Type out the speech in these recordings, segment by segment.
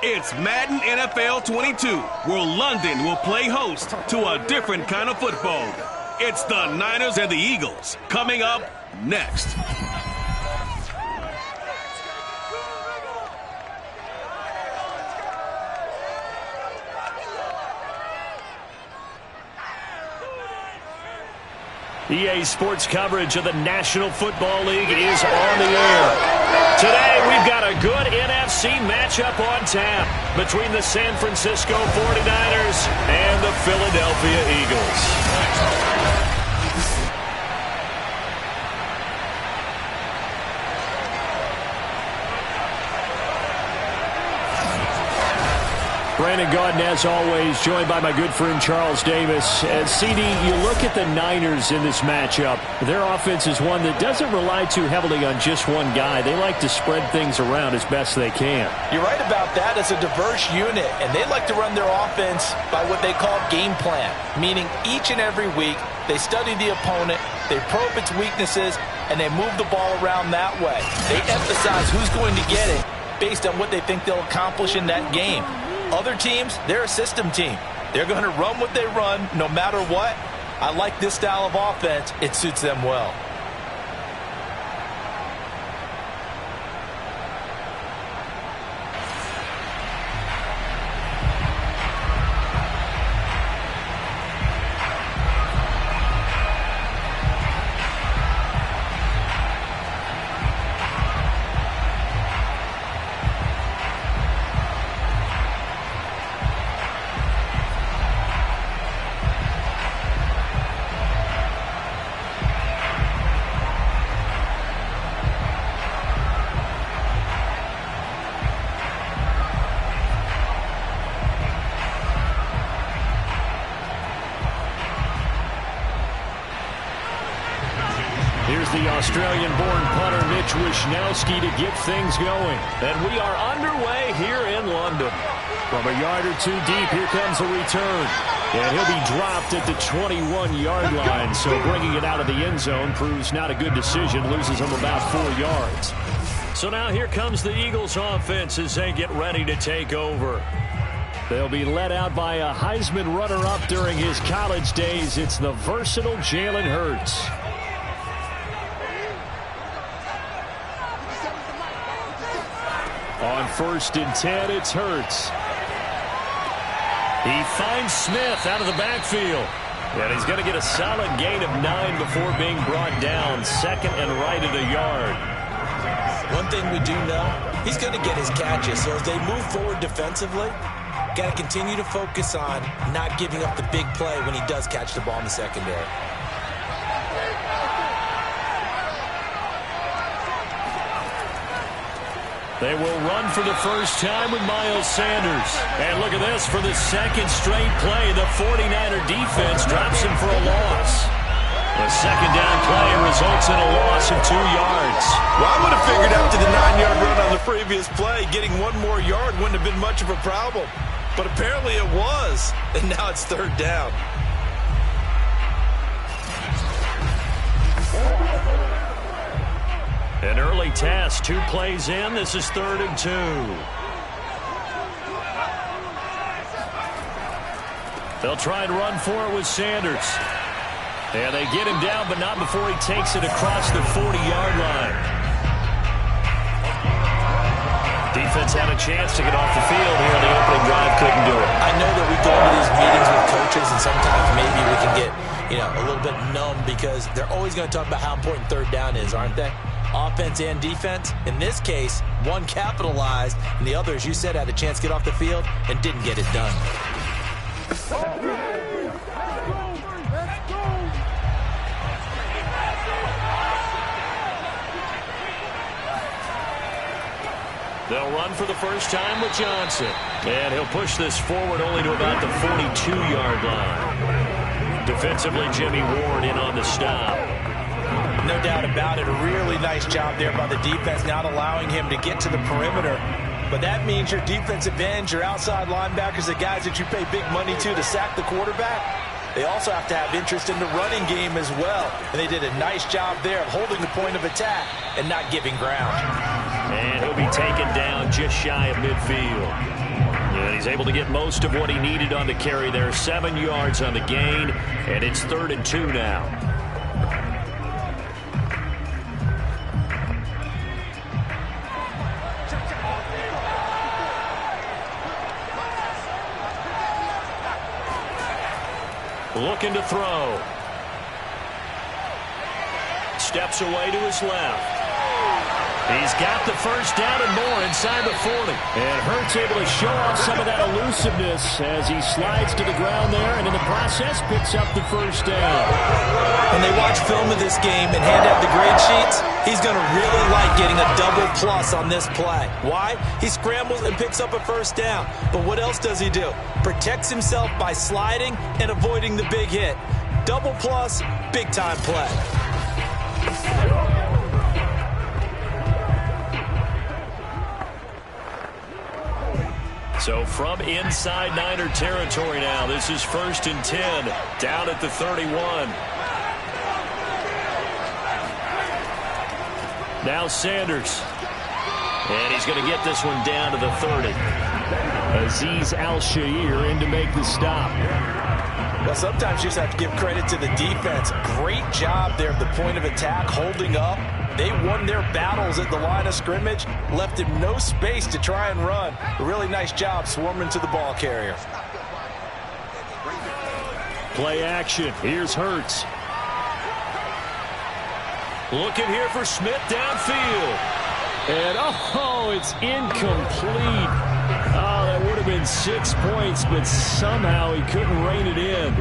It's Madden NFL 22, where London will play host to a different kind of football. It's the Niners and the Eagles, coming up next. EA Sports coverage of the National Football League is on the air. Today, we've got a good NFC matchup on tap between the San Francisco 49ers and the Philadelphia Eagles. Brandon Gaudin, as always, joined by my good friend Charles Davis. CD, you look at the Niners in this matchup. Their offense is one that doesn't rely too heavily on just one guy. They like to spread things around as best they can. You're right about that. It's a diverse unit, and they like to run their offense by what they call game plan, meaning each and every week they study the opponent, they probe its weaknesses, and they move the ball around that way. They emphasize who's going to get it based on what they think they'll accomplish in that game. Other teams, they're a system team. They're going to run what they run no matter what. I like this style of offense. It suits them well. The Australian-born punter Mitch Wishnowsky to get things going. And we are underway here in London. From a yard or two deep, here comes a return. And he'll be dropped at the 21-yard line. So bringing it out of the end zone proves not a good decision. Loses him about 4 yards. So now here comes the Eagles offense as they get ready to take over. They'll be led out by a Heisman runner-up during his college days. It's the versatile Jalen Hurts. On 1st and 10, it's Hurts. He finds Smith out of the backfield. And he's going to get a solid gain of 9 before being brought down. 2nd and right at a yard. One thing we do know, he's going to get his catches. So as they move forward defensively, got to continue to focus on not giving up the big play when he does catch the ball in the secondary. They will run for the first time with Miles Sanders. And look at this, for the second straight play, the 49er defense drops him for a loss. The second down play results in a loss of 2 yards. Well, I would have figured after the 9-yard run on the previous play, getting 1 more yard wouldn't have been much of a problem. But apparently it was, and now it's 3rd down. An early test, 2 plays in. This is 3rd and 2. They'll try and run for it with Sanders. And they get him down, but not before he takes it across the 40-yard line. Defense had a chance to get off the field here in the opening drive, couldn't do it. I know that we go into these meetings with coaches, and sometimes maybe we can get, a little bit numb because they're always going to talk about how important 3rd down is, aren't they? Offense and defense. In this case, one capitalized, and the other, as you said, had a chance to get off the field and didn't get it done. They'll run for the first time with Johnson. And he'll push this forward only to about the 42-yard line. Defensively, Jimmy Ward in on the stop. No doubt about it. A really nice job there by the defense, not allowing him to get to the perimeter. But that means your defensive ends, your outside linebackers, the guys that you pay big money to sack the quarterback, they also have to have interest in the running game as well. And they did a nice job there of holding the point of attack and not giving ground. And he'll be taken down just shy of midfield. And he's able to get most of what he needed on the carry there. 7 yards on the gain, and it's 3rd and 2 now. Looking to throw. Steps away to his left. He's got the first down and more inside the 40. And Hurts able to show off some of that elusiveness as he slides to the ground there, and in the process picks up the first down. When they watch film of this game and hand out the grade sheets, he's going to really like getting a double plus on this play. Why? He scrambles and picks up a first down. But what else does he do? Protects himself by sliding and avoiding the big hit. Double plus, big time play. So from inside Niner territory now, this is 1st and 10, down at the 31. Now Sanders. And he's going to get this one down to the 30. Azeez Al-Shaair in to make the stop. Well, sometimes you just have to give credit to the defense. Great job there at the point of attack, holding up. They won their battles at the line of scrimmage, left him no space to try and run. A really nice job swarming to the ball carrier. Play action. Here's Hurts. Looking here for Smith downfield. And, oh, it's incomplete. Oh, that would have been 6 points, but somehow he couldn't rein it in.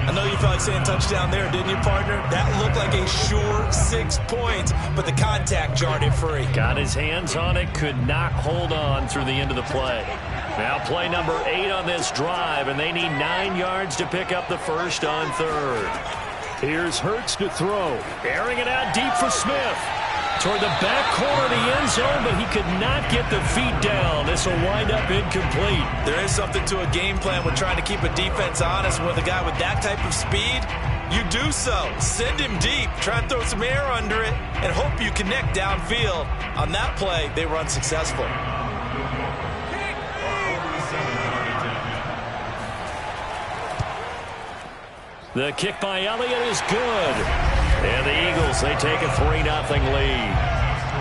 I know you felt like saying touchdown there, didn't you, partner? That looked like a sure 6 points, but the contact jarred it free. Got his hands on it, could not hold on through the end of the play. Now play number 8 on this drive, and they need 9 yards to pick up the first on 3rd. Here's Hurts to throw. Airing it out deep for Smith. Toward the back corner of the end zone, but he could not get the feet down. This will wind up incomplete. There is something to a game plan with trying to keep a defense honest. With a guy with that type of speed, you do so. Send him deep. Try and throw some air under it and hope you connect downfield. On that play, they were unsuccessful. The kick by Elliott is good. And the Eagles, they take a 3-0 lead.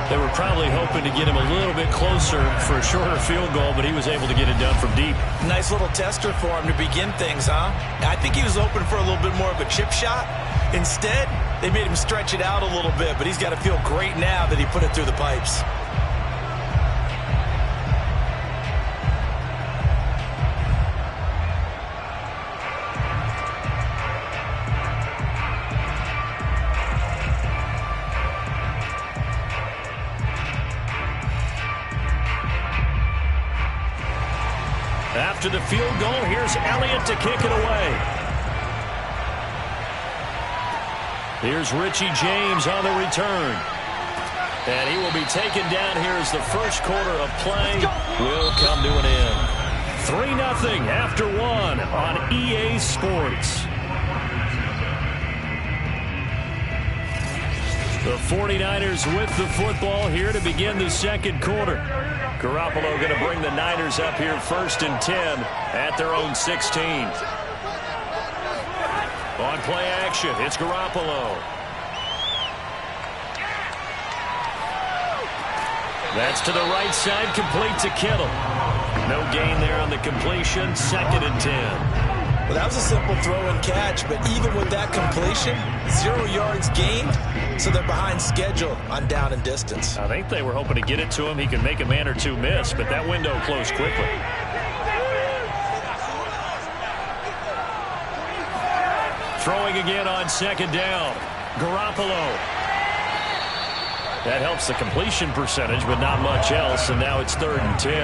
They were probably hoping to get him a little bit closer for a shorter field goal, but he was able to get it done from deep. Nice little tester for him to begin things, huh? I think he was hoping for a little bit more of a chip shot. Instead, they made him stretch it out a little bit, but he's got to feel great now that he put it through the pipes. After the field goal, here's Elliott to kick it away. Here's Richie James on the return. And he will be taken down here as the first quarter of play will come to an end. 3-0 after 1 on EA Sports. The 49ers with the football here to begin the second quarter. Garoppolo going to bring the Niners up here 1st and 10 at their own 16. On play action, it's Garoppolo. That's to the right side, complete to Kittle. No gain there on the completion, 2nd and 10. Well, that was a simple throw and catch, but even with that completion, 0 yards gained, so they're behind schedule on down and distance. I think they were hoping to get it to him. He could make a man or two miss, but that window closed quickly. Throwing again on 2nd down. Garoppolo. That helps the completion percentage, but not much else, and now it's 3rd and 10.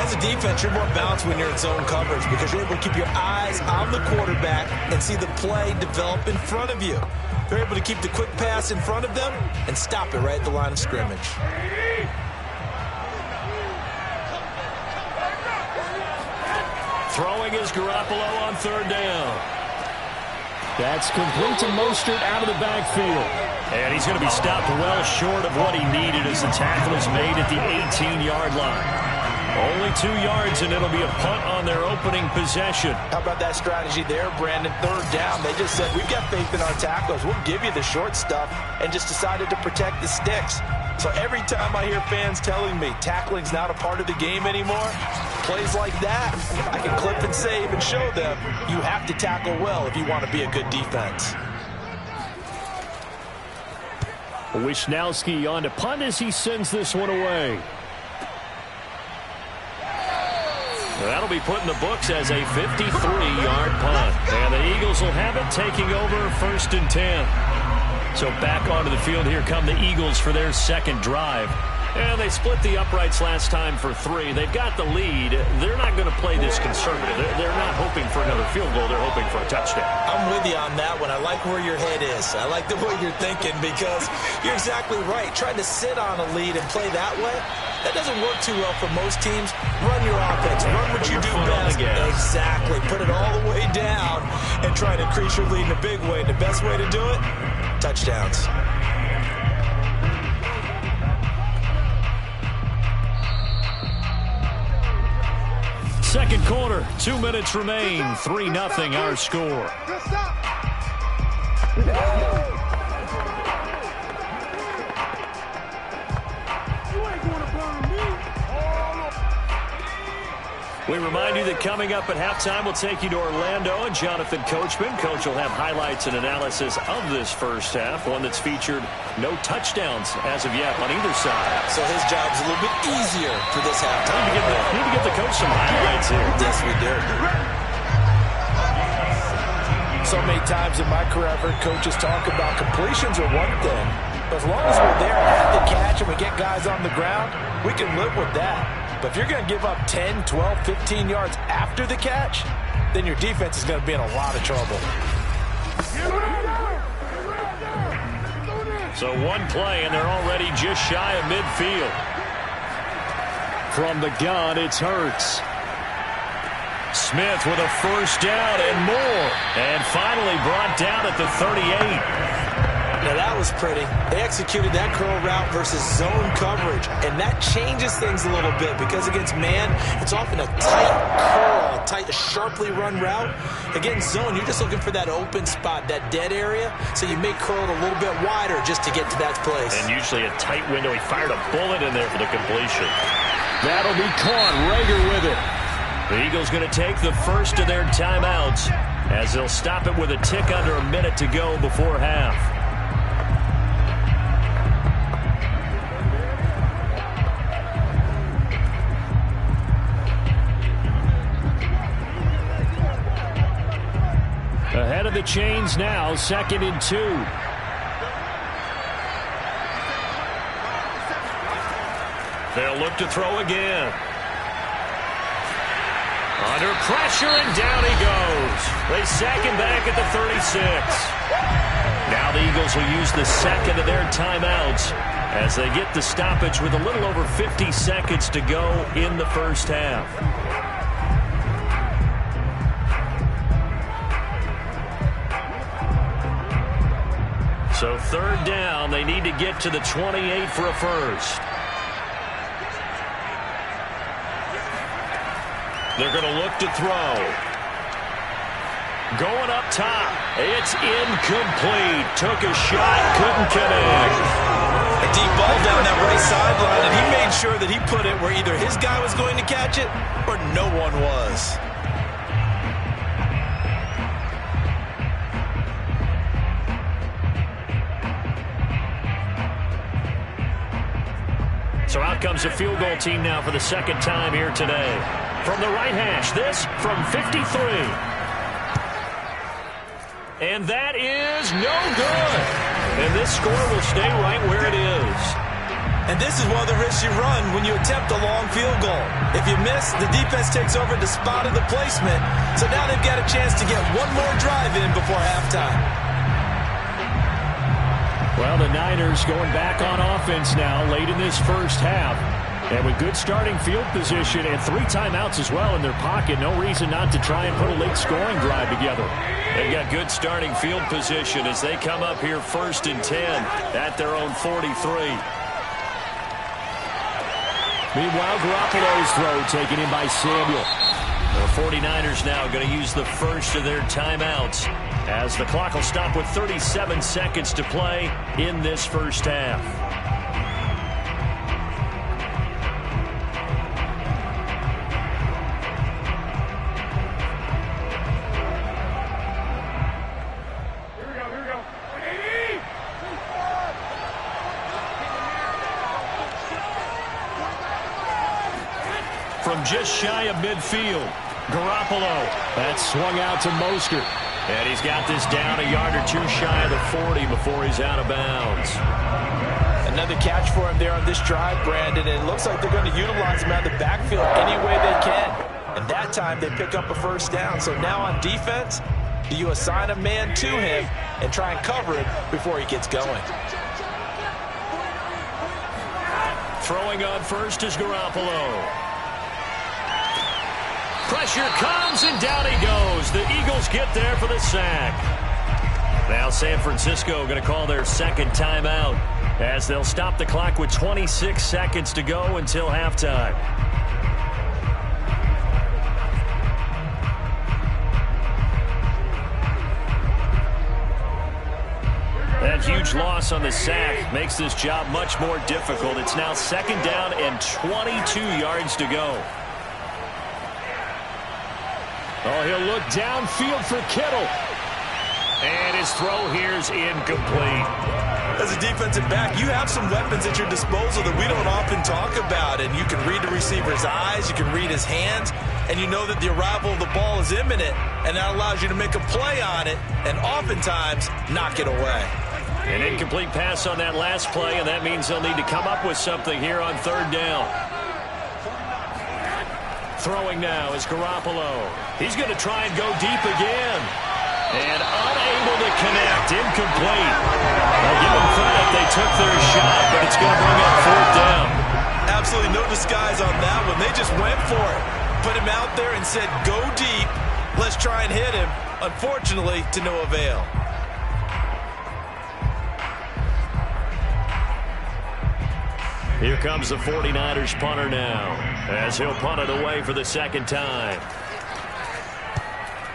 As a defense, you're more balanced when you're in zone coverage because you're able to keep your eyes on the quarterback and see the play develop in front of you. They're able to keep the quick pass in front of them and stop it right at the line of scrimmage. Throwing is Garoppolo on 3rd down. That's complete to Mostert out of the backfield. And he's going to be stopped well short of what he needed as the tackle is made at the 18-yard line. Only 2 yards, and it'll be a punt on their opening possession. How about that strategy there, Brandon? 3rd down. They just said, we've got faith in our tacklers. We'll give you the short stuff, and just decided to protect the sticks. So every time I hear fans telling me tackling's not a part of the game anymore, plays like that, I can clip and save and show them you have to tackle well if you want to be a good defense. Wishnowski on to punt as he sends this one away. That'll be put in the books as a 53-yard punt. And the Eagles will have it, taking over 1st and 10. So back onto the field here come the Eagles for their 2nd drive. And they split the uprights last time for 3. They've got the lead. They're not going to play this conservative. They're not hoping for another field goal. They're hoping for a touchdown. I'm with you on that one. I like where your head is. I like the way you're thinking because you're exactly right. Trying to sit on a lead and play that way, that doesn't work too well for most teams. Run your offense. Run what you do best. Exactly. Put it all the way down and try to increase your lead in a big way. And the best way to do it, touchdowns. Second quarter, 2 minutes remain. 3-0 our score. We remind you that coming up at halftime, we'll take you to Orlando and Jonathan Coachman. Coach will have highlights and analysis of this first half, one that's featured no touchdowns as of yet on either side. So his job's a little bit easier for this halftime. Need to give the coach some highlights here. Yes, we do. So many times in my career, I've heard coaches talk about completions are one thing. But as long as we're there at the catch and we get guys on the ground, we can live with that. But if you're going to give up 10, 12, 15 yards after the catch, then your defense is going to be in a lot of trouble. So one play, and they're already just shy of midfield. From the gun, it's Hurts. Smith with a 1st down and more. And finally brought down at the 38. Now that was pretty. They executed that curl route versus zone coverage, and that changes things a little bit because against man, it's often a tight curl, a sharply run route. Against zone, you're just looking for that open spot, that dead area, so you may curl it a little bit wider just to get to that place. And usually a tight window. He fired a bullet in there for the completion. That'll be caught. Rager with it. The Eagles going to take the first of their timeouts as they'll stop it with a tick under a minute to go before half. Ahead of the chains now, 2nd and 2. They'll look to throw again. Under pressure, and down he goes. They sack him back at the 36. Now the Eagles will use the 2nd of their timeouts as they get the stoppage with a little over 50 seconds to go in the first half. So 3rd down, they need to get to the 28 for a first. They're going to look to throw. Going up top. It's incomplete. Took a shot, couldn't connect. A deep ball down that right sideline, and he made sure that he put it where either his guy was going to catch it or no one was. So out comes a field goal team now for the 2nd time here today. From the right hash, this from 53. And that is no good. And this score will stay right where it is. And this is one of the risks you run when you attempt a long field goal. If you miss, the defense takes over the spot of the placement. So now they've got a chance to get one more drive in before halftime. Well, the Niners going back on offense now late in this first half. And with good starting field position and 3 timeouts as well in their pocket, no reason not to try and put a late scoring drive together. They've got good starting field position as they come up here 1st and 10 at their own 43. Meanwhile, Garoppolo's throw taken in by Samuel. The 49ers now going to use the first of their timeouts as the clock will stop with 37 seconds to play in this first half. From just shy of midfield, Garoppolo. That's swung out to Mostert. And he's got this down a yard or two shy of the 40 before he's out of bounds. Another catch for him there on this drive, Brandon. And it looks like they're going to utilize him out of the backfield any way they can. And that time they pick up a first down. So now on defense, do you assign a man to him and try and cover him before he gets going? Throwing on first is Garoppolo. Pressure comes, and down he goes. The Eagles get there for the sack. Now San Francisco going to call their second timeout as they'll stop the clock with 26 seconds to go until halftime. That huge loss on the sack makes this job much more difficult. It's now second down and 22 yards to go. Oh, he'll look downfield for Kittle. And his throw here is incomplete. As a defensive back, you have some weapons at your disposal that we don't often talk about. And you can read the receiver's eyes, you can read his hands, and you know that the arrival of the ball is imminent. And that allows you to make a play on it and oftentimes knock it away. An incomplete pass on that last play, and that means they'll need to come up with something here on third down. Throwing now is Garoppolo. He's going to try and go deep again. And unable to connect. Incomplete. I'll give them credit. They took their shot, but it's going to bring up fourth down. Absolutely no disguise on that one. They just went for it. Put him out there and said, go deep. Let's try and hit him. Unfortunately, to no avail. Here comes the 49ers punter now, as he'll punt it away for the second time.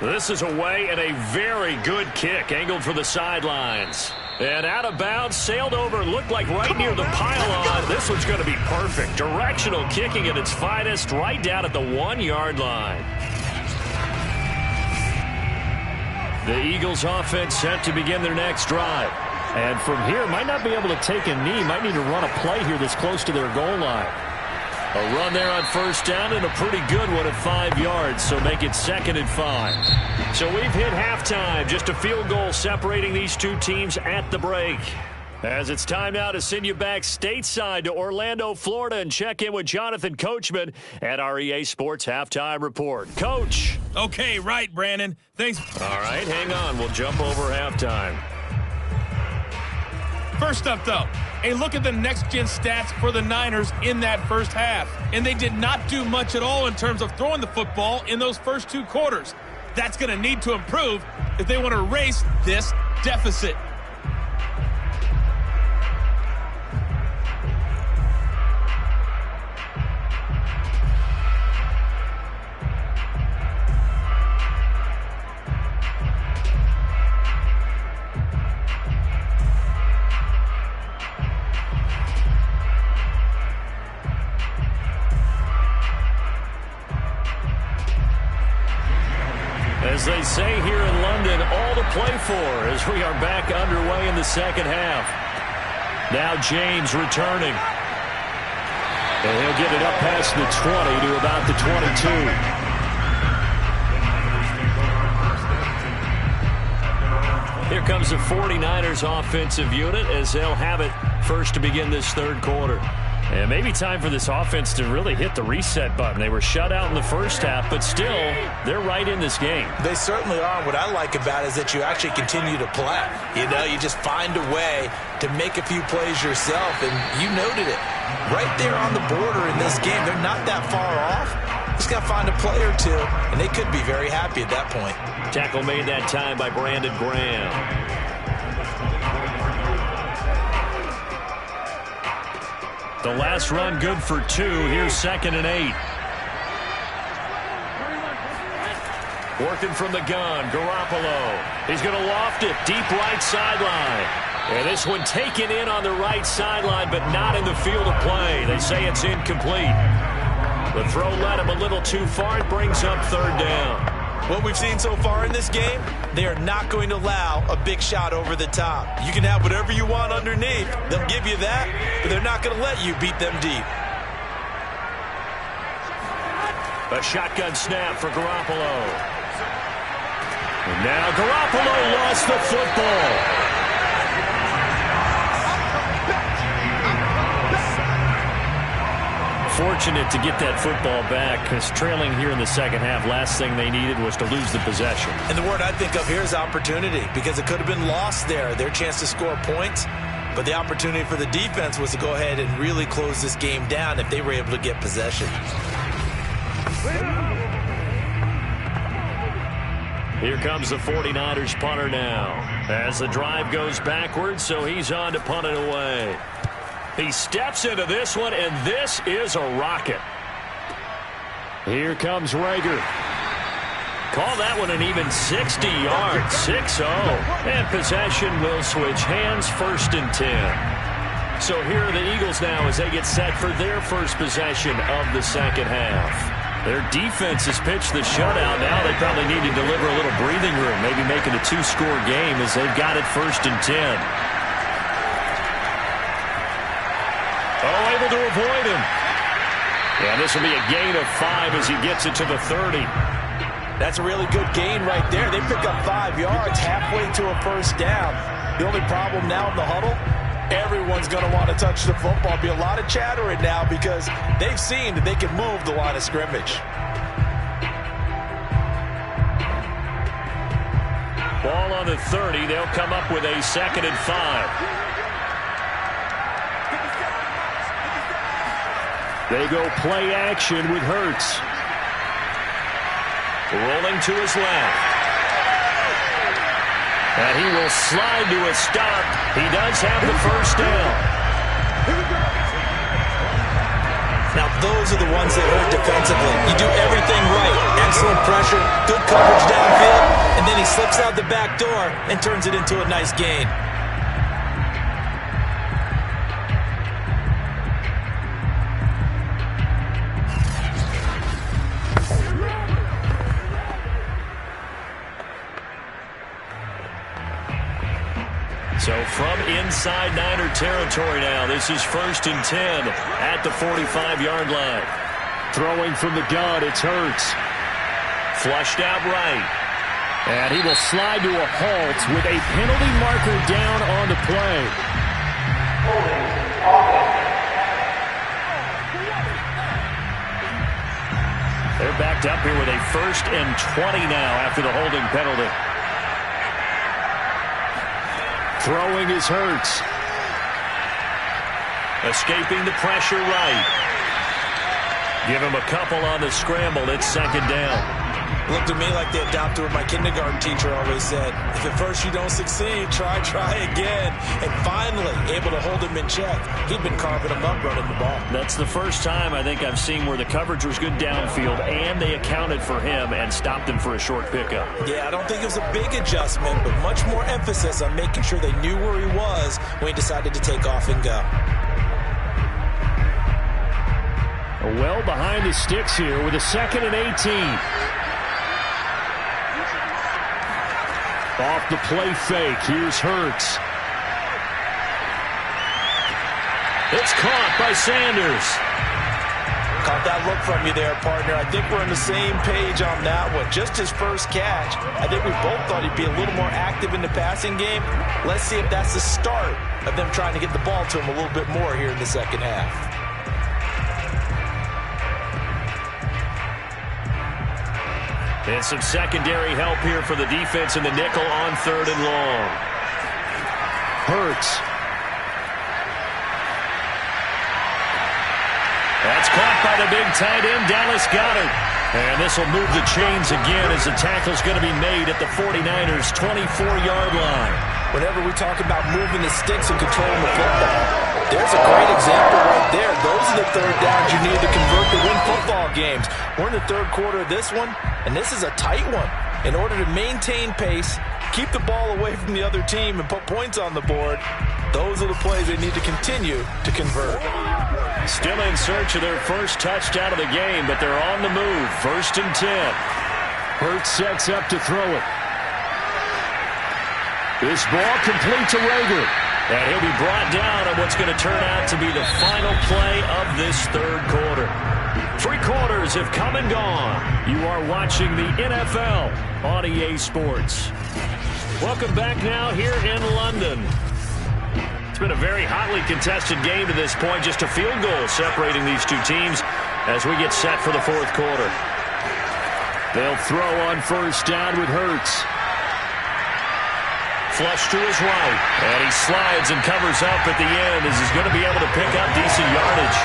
This is away and a very good kick, angled for the sidelines. And out of bounds, sailed over, looked like right near the pylon. This one's going to be perfect. Directional kicking at its finest, right down at the 1-yard line. The Eagles offense set to begin their next drive. And from here, might not be able to take a knee. Might need to run a play here this close to their goal line. A run there on first down and a pretty good one at 5 yards, so make it second and 5. So we've hit halftime. Just a field goal separating these two teams at the break. As it's time now to send you back stateside to Orlando, Florida, and check in with Jonathan Coachman at our EA Sports Halftime Report. Coach. Okay, right, Brandon. Thanks. All right, hang on. We'll jump over halftime. First up, though, a look at the next-gen stats for the Niners in that first half. And they did not do much at all in terms of throwing the football in those first 2 quarters. That's going to need to improve if they want to erase this deficit. As they say here in London, all to play for as we are back underway in the second half. Now James returning. And he'll get it up past the 20 to about the 22. Here comes the 49ers offensive unit as they'll have it first to begin this third quarter. And maybe time for this offense to really hit the reset button. They were shut out in the first half, but still, they're right in this game. They certainly are. What I like about it is that you actually continue to play. You know, you just find a way to make a few plays yourself, and you noted it. Right there on the border in this game, they're not that far off. Just got to find a play or two, and they could be very happy at that point. Tackle made that time by Brandon Graham. The last run good for 2. Here's 2nd and 8. Working from the gun, Garoppolo. He's going to loft it deep right sideline. And this one taken in on the right sideline, but not in the field of play. They say it's incomplete. The throw led him a little too far. It brings up 3rd down. What we've seen so far in this game, they are not going to allow a big shot over the top. You can have whatever you want underneath. They'll give you that, but they're not going to let you beat them deep. A shotgun snap for Garoppolo. And now Garoppolo lost the football. Fortunate to get that football back, because trailing here in the second half, last thing they needed was to lose the possession. And the word I think of here is opportunity, because it could have been lost there, their chance to score points. But the opportunity for the defense was to go ahead and really close this game down if they were able to get possession. Here comes the 49ers punter now, as the drive goes backwards, so he's on to punt it away. He steps into this one, and this is a rocket. Here comes Rager. Call that one an even 60 yards, 6-0. And possession will switch hands, 1st and 10. So here are the Eagles now as they get set for their first possession of the second half. Their defense has pitched the shutout. Now they probably need to deliver a little breathing room, maybe make it a 2-score game as they've got it 1st and 10. Oh, able to avoid him. And this will be a gain of 5 as he gets it to the 30. That's a really good gain right there. They pick up 5 yards halfway to a 1st down. The only problem now in the huddle, everyone's going to want to touch the football. Be a lot of chattering now because they've seen that they can move the line of scrimmage. Ball on the 30. They'll come up with a 2nd and 5. They go play action with Hurts. Rolling to his left. And he will slide to a stop. He does have the 1st down. Now those are the ones that hurt defensively. You do everything right. Excellent pressure, good coverage downfield, and then he slips out the back door and turns it into a nice gain. So from inside Niner territory now, this is 1st and 10 at the 45-yard line. Throwing from the gun, it's Hurts. Flushed out right. And he will slide to a halt with a penalty marker down on the play. They're backed up here with a 1st and 20 now after the holding penalty. Throwing is Hurts. Escaping the pressure right. Give him a couple on the scramble. It's 2nd down. Looked to me like they adopted what my kindergarten teacher always said. If at first you don't succeed, try again. And finally, able to hold him in check. He'd been carving him up running the ball. That's the first time I think I've seen where the coverage was good downfield and they accounted for him and stopped him for a short pickup. Yeah, I don't think it was a big adjustment, but much more emphasis on making sure they knew where he was when he decided to take off and go. Well behind the sticks here with a 2nd and 18. Off the play fake, here's Hurts. It's caught by Sanders. Caught that look from you there, partner. I think we're on the same page on that one. Just his first catch. I think we both thought he'd be a little more active in the passing game. Let's see if that's the start of them trying to get the ball to him a little bit more here in the second half. And some secondary help here for the defense in the nickel on 3rd and long. Hurts. That's caught by the big tight end, Dallas Goedert. And this will move the chains again as the tackle's going to be made at the 49ers' 24-yard line. whenever we talk about moving the sticks and controlling the football. There's a great example right there. Those are the third downs you need to convert to win football games. We're in the third quarter of this one, and this is a tight one. In order to maintain pace, keep the ball away from the other team, and put points on the board, those are the plays they need to continue to convert. Still in search of their first touchdown of the game, but they're on the move. 1st and 10. Hurts sets up to throw it. This ball complete to Rager. And he'll be brought down on what's going to turn out to be the final play of this third quarter. 3 quarters have come and gone. You are watching the NFL on EA Sports. Welcome back now here in London. It's been a very hotly contested game to this point. Just a field goal separating these two teams as we get set for the fourth quarter. They'll throw on first down with Hurts. Flush to his right, and he slides and covers up at the end as he's going to be able to pick up decent yardage.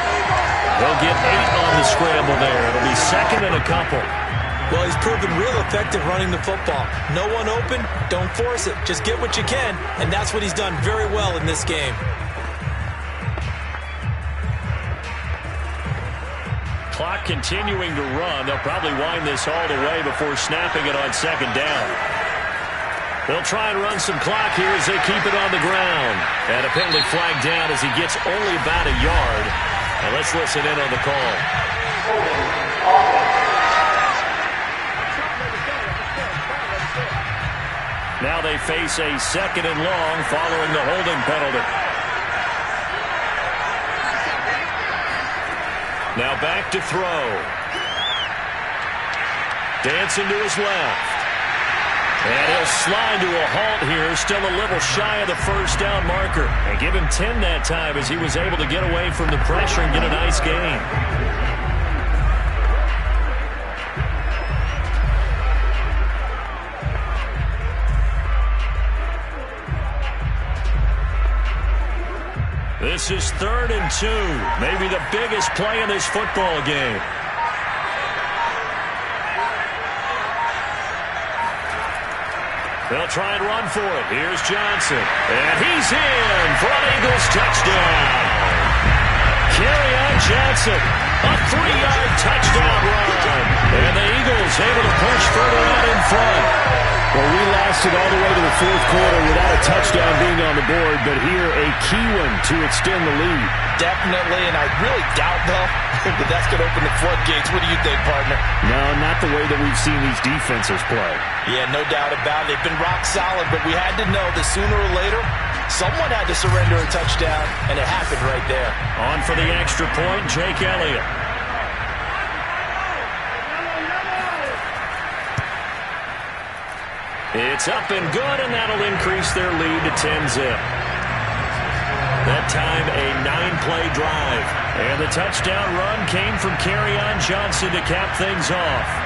They'll get 8 on the scramble there. It'll be 2nd and a couple. Well, he's proven real effective running the football. No one open, don't force it. Just get what you can, and that's what he's done very well in this game. Clock continuing to run. They'll probably wind this all the way before snapping it on 2nd down. They'll try and run some clock here as they keep it on the ground. And a penalty flag down as he gets only about a yard. And let's listen in on the call. Now they face a 2nd and long following the holding penalty. Now back to throw. Dancing to his left. And he'll slide to a halt here, still a little shy of the first down marker. And give him 10 that time as he was able to get away from the pressure and get a nice gain. This is 3rd and 2, maybe the biggest play in this football game. They'll try and run for it. Here's Johnson. And he's in for an Eagles touchdown. Kerryon Johnson, a 3-yard touchdown run. And the Eagles able to push further out in front. Well, we lasted all the way to the fourth quarter without a touchdown being on the board, but here a key one to extend the lead. Definitely, and I really doubt, though, that that's going to open the floodgates. What do you think, partner? No, not the way that we've seen these defenses play. Yeah, no doubt about it. They've been rock solid, but we had to know that sooner or later, someone had to surrender a touchdown, and it happened right there. On for the extra point, Jake Elliott. It's up and good, and that'll increase their lead to 10-zip. That time, a 9-play drive. And the touchdown run came from Kerryon Johnson to cap things off.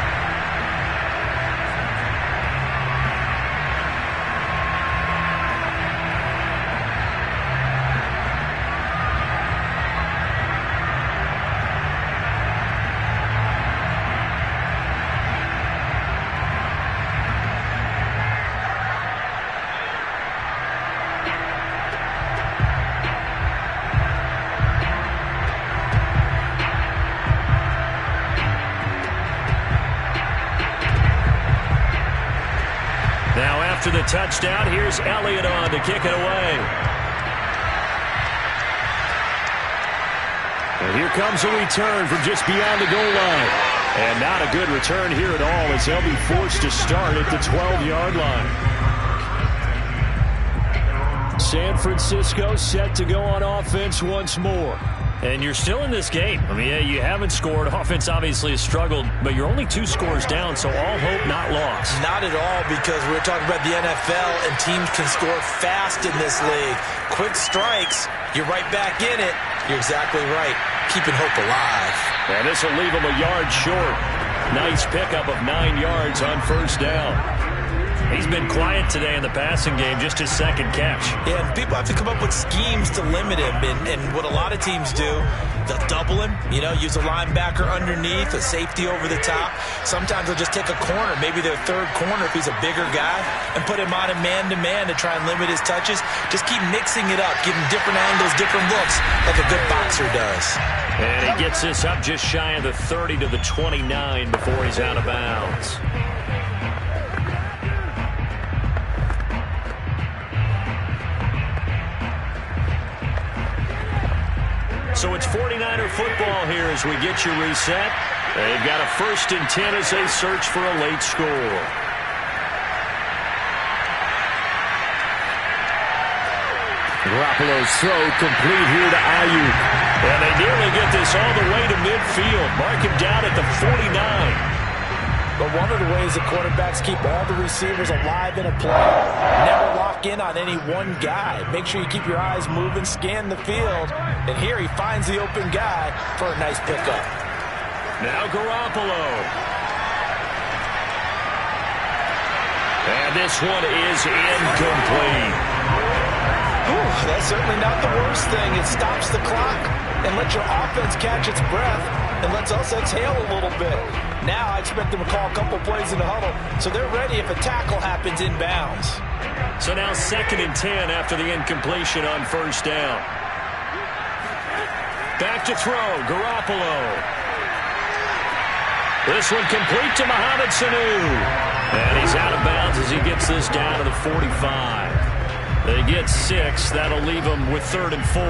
After the touchdown, here's Elliott on to kick it away. And here comes a return from just beyond the goal line. And not a good return here at all as they'll be forced to start at the 12-yard line. San Francisco set to go on offense once more. And you're still in this game. I mean, yeah, you haven't scored. Offense obviously has struggled, but you're only 2 scores down, so all hope not lost. Not at all, because we're talking about the NFL, and teams can score fast in this league. Quick strikes, you're right back in it. You're exactly right. Keeping hope alive. And this will leave them a yard short. Nice pickup of 9 yards on first down. He's been quiet today in the passing game, just his second catch. Yeah, and people have to come up with schemes to limit him. And what a lot of teams do, they'll double him, use a linebacker underneath, a safety over the top. Sometimes they'll just take a corner, maybe their third corner if he's a bigger guy, and put him on a man-to-man to try and limit his touches. Just keep mixing it up, give him different angles, different looks, like a good boxer does. And he gets this up just shy of the 30 to the 29 before he's out of bounds. So it's 49er football here as we get you reset. They've got a 1st and 10 as they search for a late score. Garoppolo's throw complete here to Ayuk. And they nearly get this all the way to midfield. Mark him down at the 49. But one of the ways that quarterbacks keep all the receivers alive in a play, never lock in on any one guy. Make sure you keep your eyes moving, scan the field. And here he finds the open guy for a nice pickup. Now Garoppolo. And this one is incomplete. That's certainly not the worst thing. It stops the clock and lets your offense catch its breath and lets us exhale a little bit. Now I expect them to call a couple plays in the huddle so they're ready if a tackle happens inbounds. So now 2nd and 10 after the incompletion on 1st down. Back to throw, Garoppolo. This one complete to Mohamed Sanu. And he's out of bounds as he gets this down to the 45. They get 6. That'll leave them with 3rd and 4.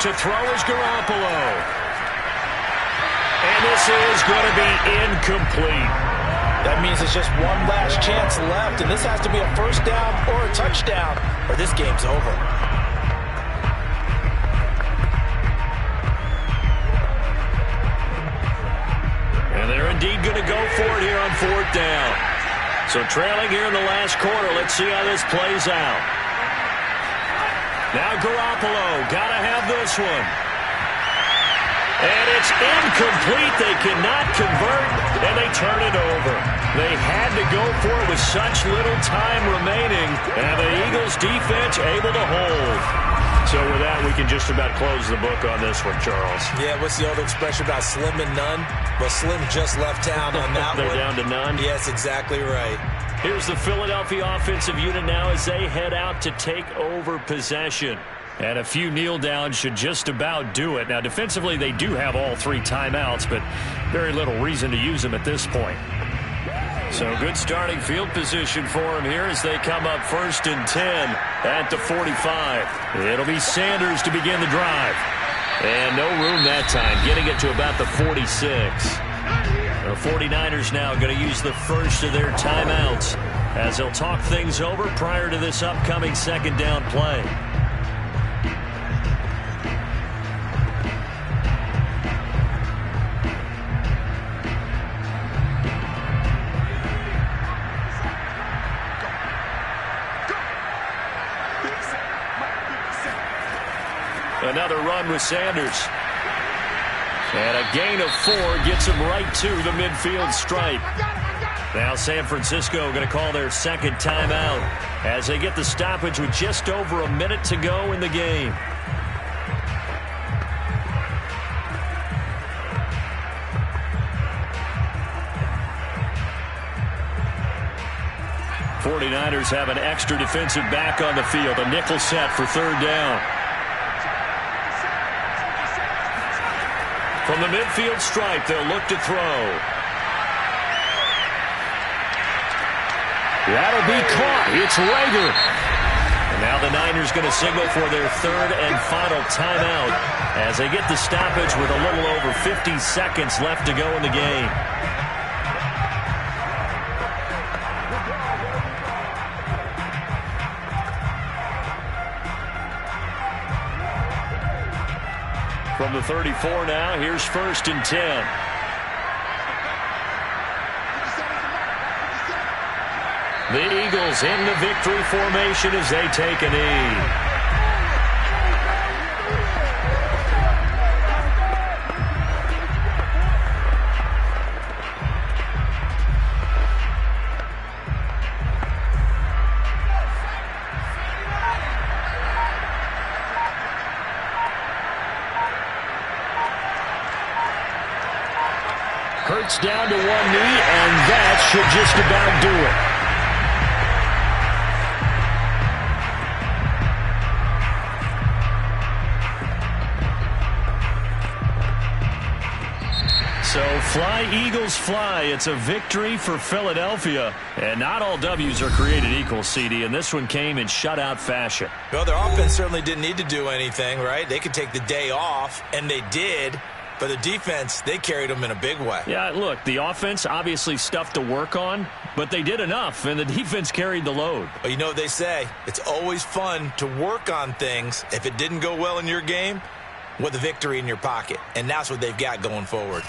To throw is Garoppolo. And this is going to be incomplete. That means it's just one last chance left, and this has to be a 1st down or a touchdown, or this game's over. They're indeed going to go for it here on 4th down. So trailing here in the last quarter. Let's see how this plays out. Now Garoppolo, got to have this one. And it's incomplete. They cannot convert, and they turn it over. They had to go for it with such little time remaining, and the Eagles defense able to hold. So with that, we can just about close the book on this one, Charles. Yeah, what's the old expression about slim and none? Well, Slim just left town on that They're one. down to none? Yes, exactly right. Here's the Philadelphia offensive unit now as they head out to take over possession. And a few kneel downs should just about do it. Now, defensively, they do have all 3 timeouts, but very little reason to use them at this point. So good starting field position for them here as they come up 1st and 10 at the 45. It'll be Sanders to begin the drive. And no room that time, getting it to about the 46. The 49ers now going to use the first of their timeouts as they'll talk things over prior to this upcoming 2nd down play. Another run with Sanders. And a gain of 4 gets him right to the midfield stripe. Now San Francisco going to call their 2nd timeout as they get the stoppage with just over a minute to go in the game. '49ers have an extra defensive back on the field, a nickel set for 3rd down. From the midfield stripe, they'll look to throw. That'll be caught. It's Rager. And now the Niners going to signal for their 3rd and final timeout as they get the stoppage with a little over 50 seconds left to go in the game. From the 34 now, here's 1st and 10. The Eagles in the victory formation as they take a knee. Hurts down to one knee, and that should just about do it. So fly, Eagles, fly. It's a victory for Philadelphia. And not all W's are created equal, CD, and this one came in shutout fashion. Well, their offense certainly didn't need to do anything, right? They could take the day off, and they did. But the defense, they carried them in a big way. Yeah, look, the offense, obviously stuff to work on, but they did enough, and the defense carried the load. Well, you know what they say. It's always fun to work on things. If it didn't go well in your game, with a victory in your pocket. And that's what they've got going forward.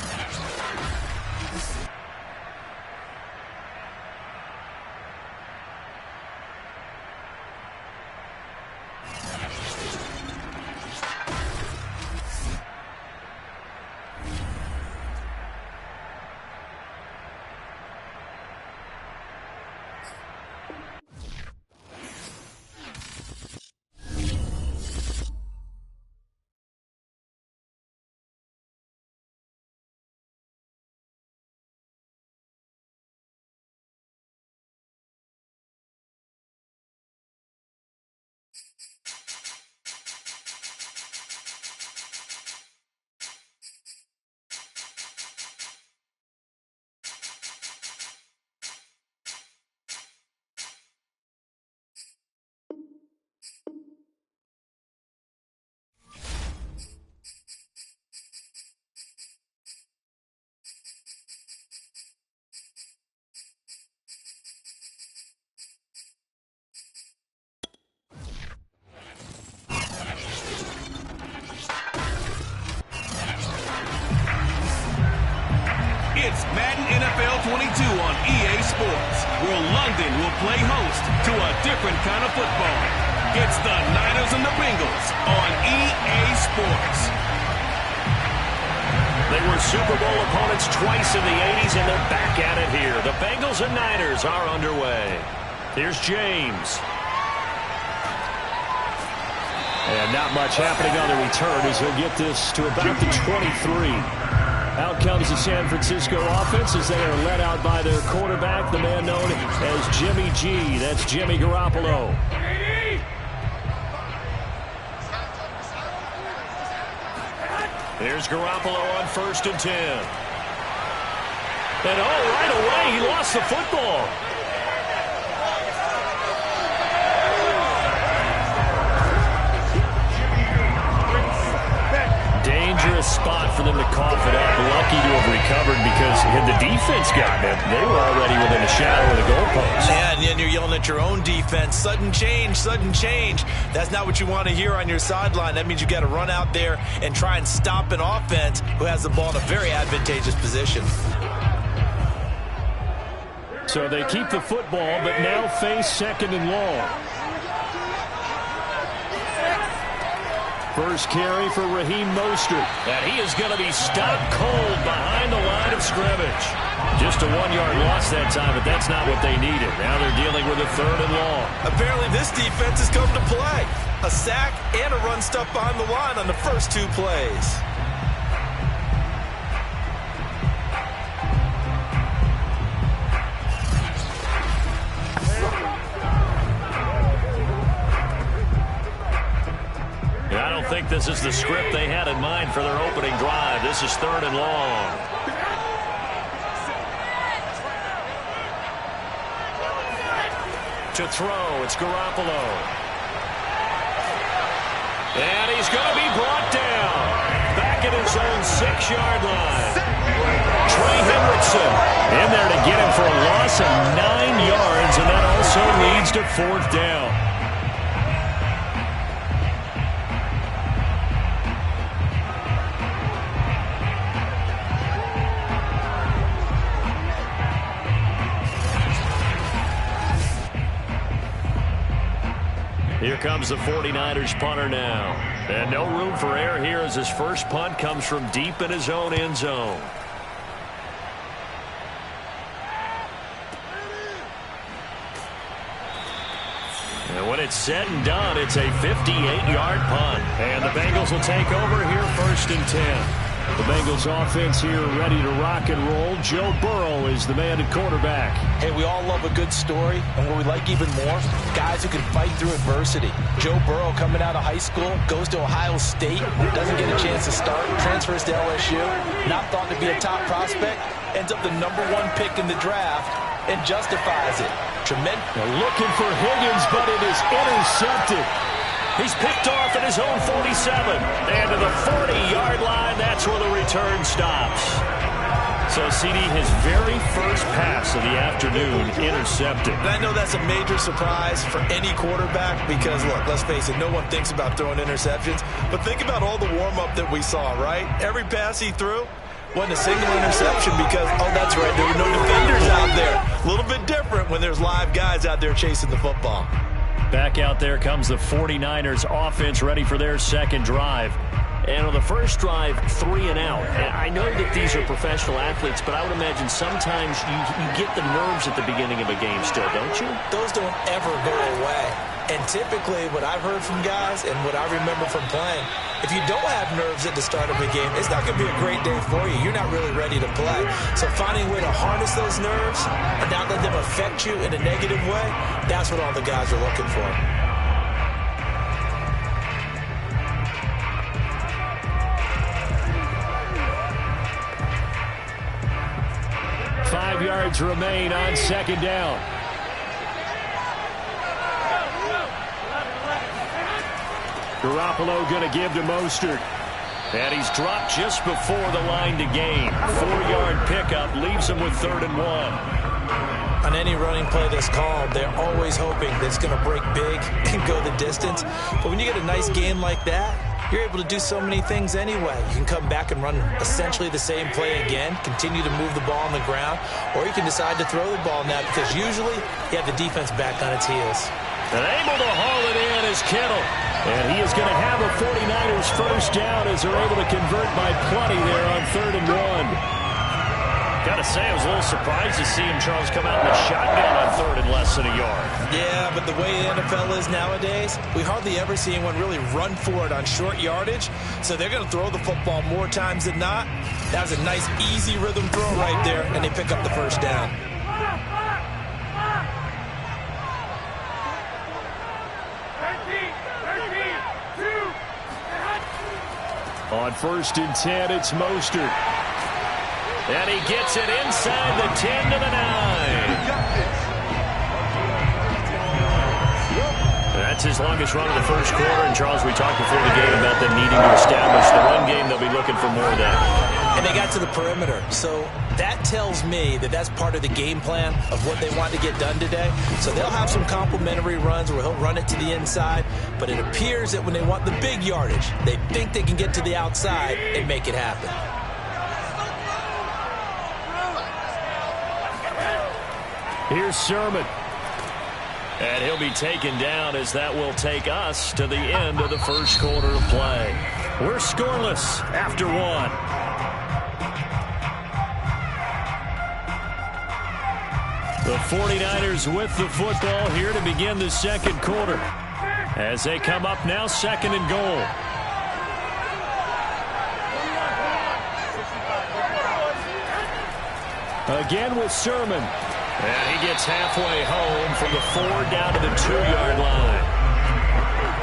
It's Madden NFL 22 on EA Sports, where London will play host to a different kind of football. It's the Niners and the Bengals on EA Sports. They were Super Bowl opponents twice in the 80s, and they're back at it here. The Bengals and Niners are underway. Here's James. And not much happening on the return as he'll get this to about the 23. Out comes the San Francisco offense as they are led out by their quarterback, the man known as Jimmy G. That's Jimmy Garoppolo. Here's Garoppolo on 1st and 10. And right away, he lost the football. Dangerous spot for them to cough it up. Lucky to have recovered because had the defense gotten it, they were already within a shadow of the goalpost. Yeah, and then you're yelling at your own defense. Sudden change, sudden change. That's not what you want to hear on your sideline. That means you got to run out there and try and stop an offense who has the ball in a very advantageous position. So they keep the football, but now face 2nd and long. First carry for Raheem Mostert. And he is going to be stopped cold behind the line of scrimmage. Just a 1-yard loss that time, but that's not what they needed. Now they're dealing with a 3rd and long. Apparently this defense has come to play. A sack and a run stuff behind the line on the first 2 plays. I think this is the script they had in mind for their opening drive. This is 3rd and long. To throw, it's Garoppolo. And he's going to be brought down. Back at his own 6-yard line. Trey Hendrickson in there to get him for a loss of 9 yards, and that also leads to 4th down. comes the 49ers punter now. And no room for error here as his first punt comes from deep in his own end zone. And when it's said and done, it's a 58-yard punt. And the Bengals will take over here 1st and 10. The Bengals offense here ready to rock and roll. Joe Burrow is the man at quarterback. Hey, we all love a good story, and what we like even more, guys who can fight through adversity. Joe Burrow coming out of high school, goes to Ohio State, doesn't get a chance to start, transfers to LSU, not thought to be a top prospect, ends up the #1 pick in the draft, and justifies it. Tremendous. Looking for Higgins, but it is intercepted. He's picked off at his own 47. And to the 40-yard line, that's where the return stops. So, CD, his very first pass of the afternoon intercepted. And I know that's a major surprise for any quarterback because, look, let's face it, no one thinks about throwing interceptions. But think about all the warm-up that we saw, right? Every pass he threw wasn't a single interception because, oh, that's right, there were no defenders out there. A little bit different when there's live guys out there chasing the football. Back out there comes the 49ers offense ready for their second drive. And on the first drive, 3 and out. And I know that these are professional athletes, but I would imagine sometimes you get the nerves at the beginning of a game still, don't you? Those don't ever go away. And typically what I've heard from guys and what I remember from playing, if you don't have nerves at the start of a game, it's not going to be a great day for you. You're not really ready to play. So finding a way to harness those nerves and not let them affect you in a negative way, that's what all the guys are looking for. Five yards remain on second down. Garoppolo going to give to Mostert. And he's dropped just before the line to gain. 4-yard pickup leaves him with 3rd and 1. On any running play that's called, they're always hoping that it's going to break big and go the distance. But when you get a nice game like that, you're able to do so many things anyway. You can come back and run essentially the same play again, continue to move the ball on the ground, or you can decide to throw the ball now because usually you have the defense back on its heels. And able to haul it in is Kittle. And he is going to have a 49ers first down as they're able to convert by plenty there on 3rd and 1. Got to say, I was a little surprised to see him, Charles, come out in the shotgun on 3rd and less than a yard. Yeah, but the way the NFL is nowadays, we hardly ever see anyone really run for it on short yardage. So they're going to throw the football more times than not. That was a nice, easy rhythm throw right there, and they pick up the first down. On 1st and 10, it's Mostert. And he gets it inside the 10 to the 9. That's his longest run of the first quarter. And, Charles, we talked before the game about them needing to establish the run game. They'll be looking for more of that. And they got to the perimeter. So that tells me that that's part of the game plan of what they want to get done today. So they'll have some complementary runs where he'll run it to the inside. But it appears that when they want the big yardage, they think they can get to the outside and make it happen. Here's Sermon. And he'll be taken down as that will take us to the end of the first quarter of play. We're scoreless after 1. The 49ers with the football here to begin the second quarter. As they come up now, 2nd and goal. Again with Sermon. And he gets halfway home from the 4 down to the 2-yard line.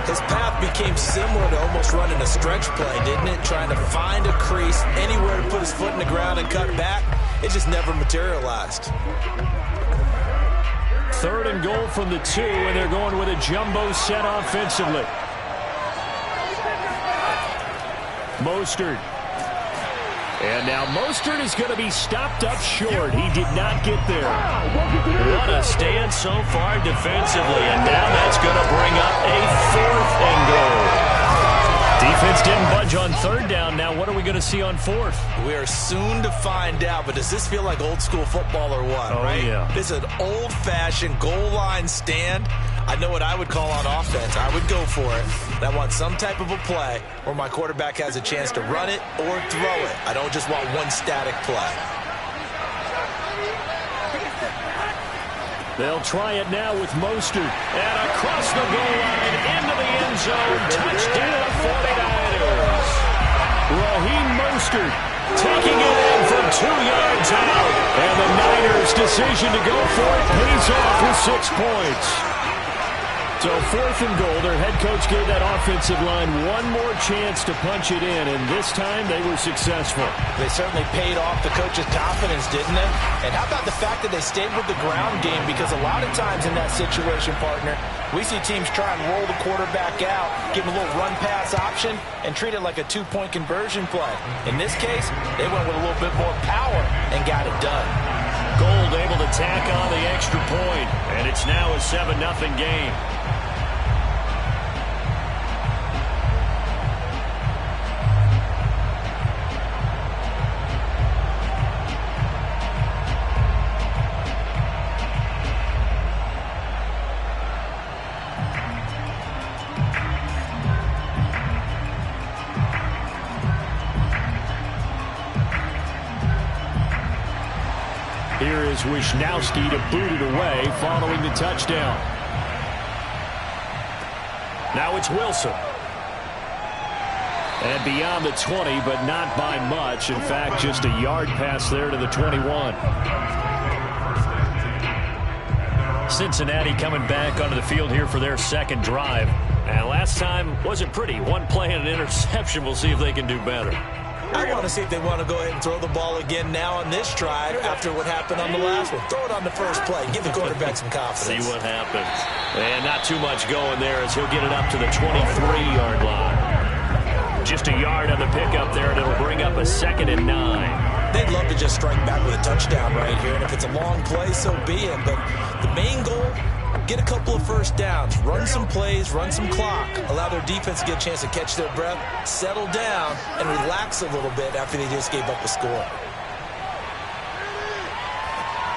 His path became similar to almost running a stretch play, didn't it? Trying to find a crease, anywhere to put his foot in the ground and cut back. It just never materialized. 3rd and goal from the 2, and they're going with a jumbo set offensively. Mostert. And now Mostert is going to be stopped up short. He did not get there. What a stand so far defensively, and now that's going to bring up a 4th and goal. Defense didn't budge on third down. Now what are we going to see on fourth? We are soon to find out, but does this feel like old school football or what, right? Yeah. This is an old-fashioned goal line stand. I know what I would call on offense. I would go for it. And I want some type of a play where my quarterback has a chance to run it or throw it. I don't just want one static play. They'll try it now with Mostert. And across the goal line, into the end zone. Touchdown, 49ers. Raheem Mostert taking it in from 2 yards out. And the Niners' decision to go for it pays off with 6 points. So 4th and goal, their head coach gave that offensive line one more chance to punch it in, and this time they were successful. They certainly paid off the coach's confidence, didn't they? And how about the fact that they stayed with the ground game? Because a lot of times in that situation, partner, we see teams try and roll the quarterback out, give him a little run-pass option, and treat it like a 2-point conversion play. In this case, they went with a little bit more power and got it done. Gold able to tack on the extra point, and it's now a 7-0 game. Here is Wishnowsky to boot it away following the touchdown. Now it's Wilson. And beyond the 20, but not by much. In fact, just a yard pass there to the 21. Cincinnati coming back onto the field here for their second drive. And last time wasn't pretty. One play and an interception. We'll see if they can do better. I want to see if they want to go ahead and throw the ball again now on this drive after what happened on the last one. Throw it on the first play. Give the quarterback some confidence. See what happens. And not too much going there as he'll get it up to the 23-yard line. Just a yard on the pickup there, and it'll bring up a 2nd and 9. They'd love to just strike back with a touchdown right here, and if it's a long play, so be it. But the main goal, get a couple of first downs, run some plays, run some clock, allow their defense to get a chance to catch their breath, settle down, and relax a little bit after they just gave up a score.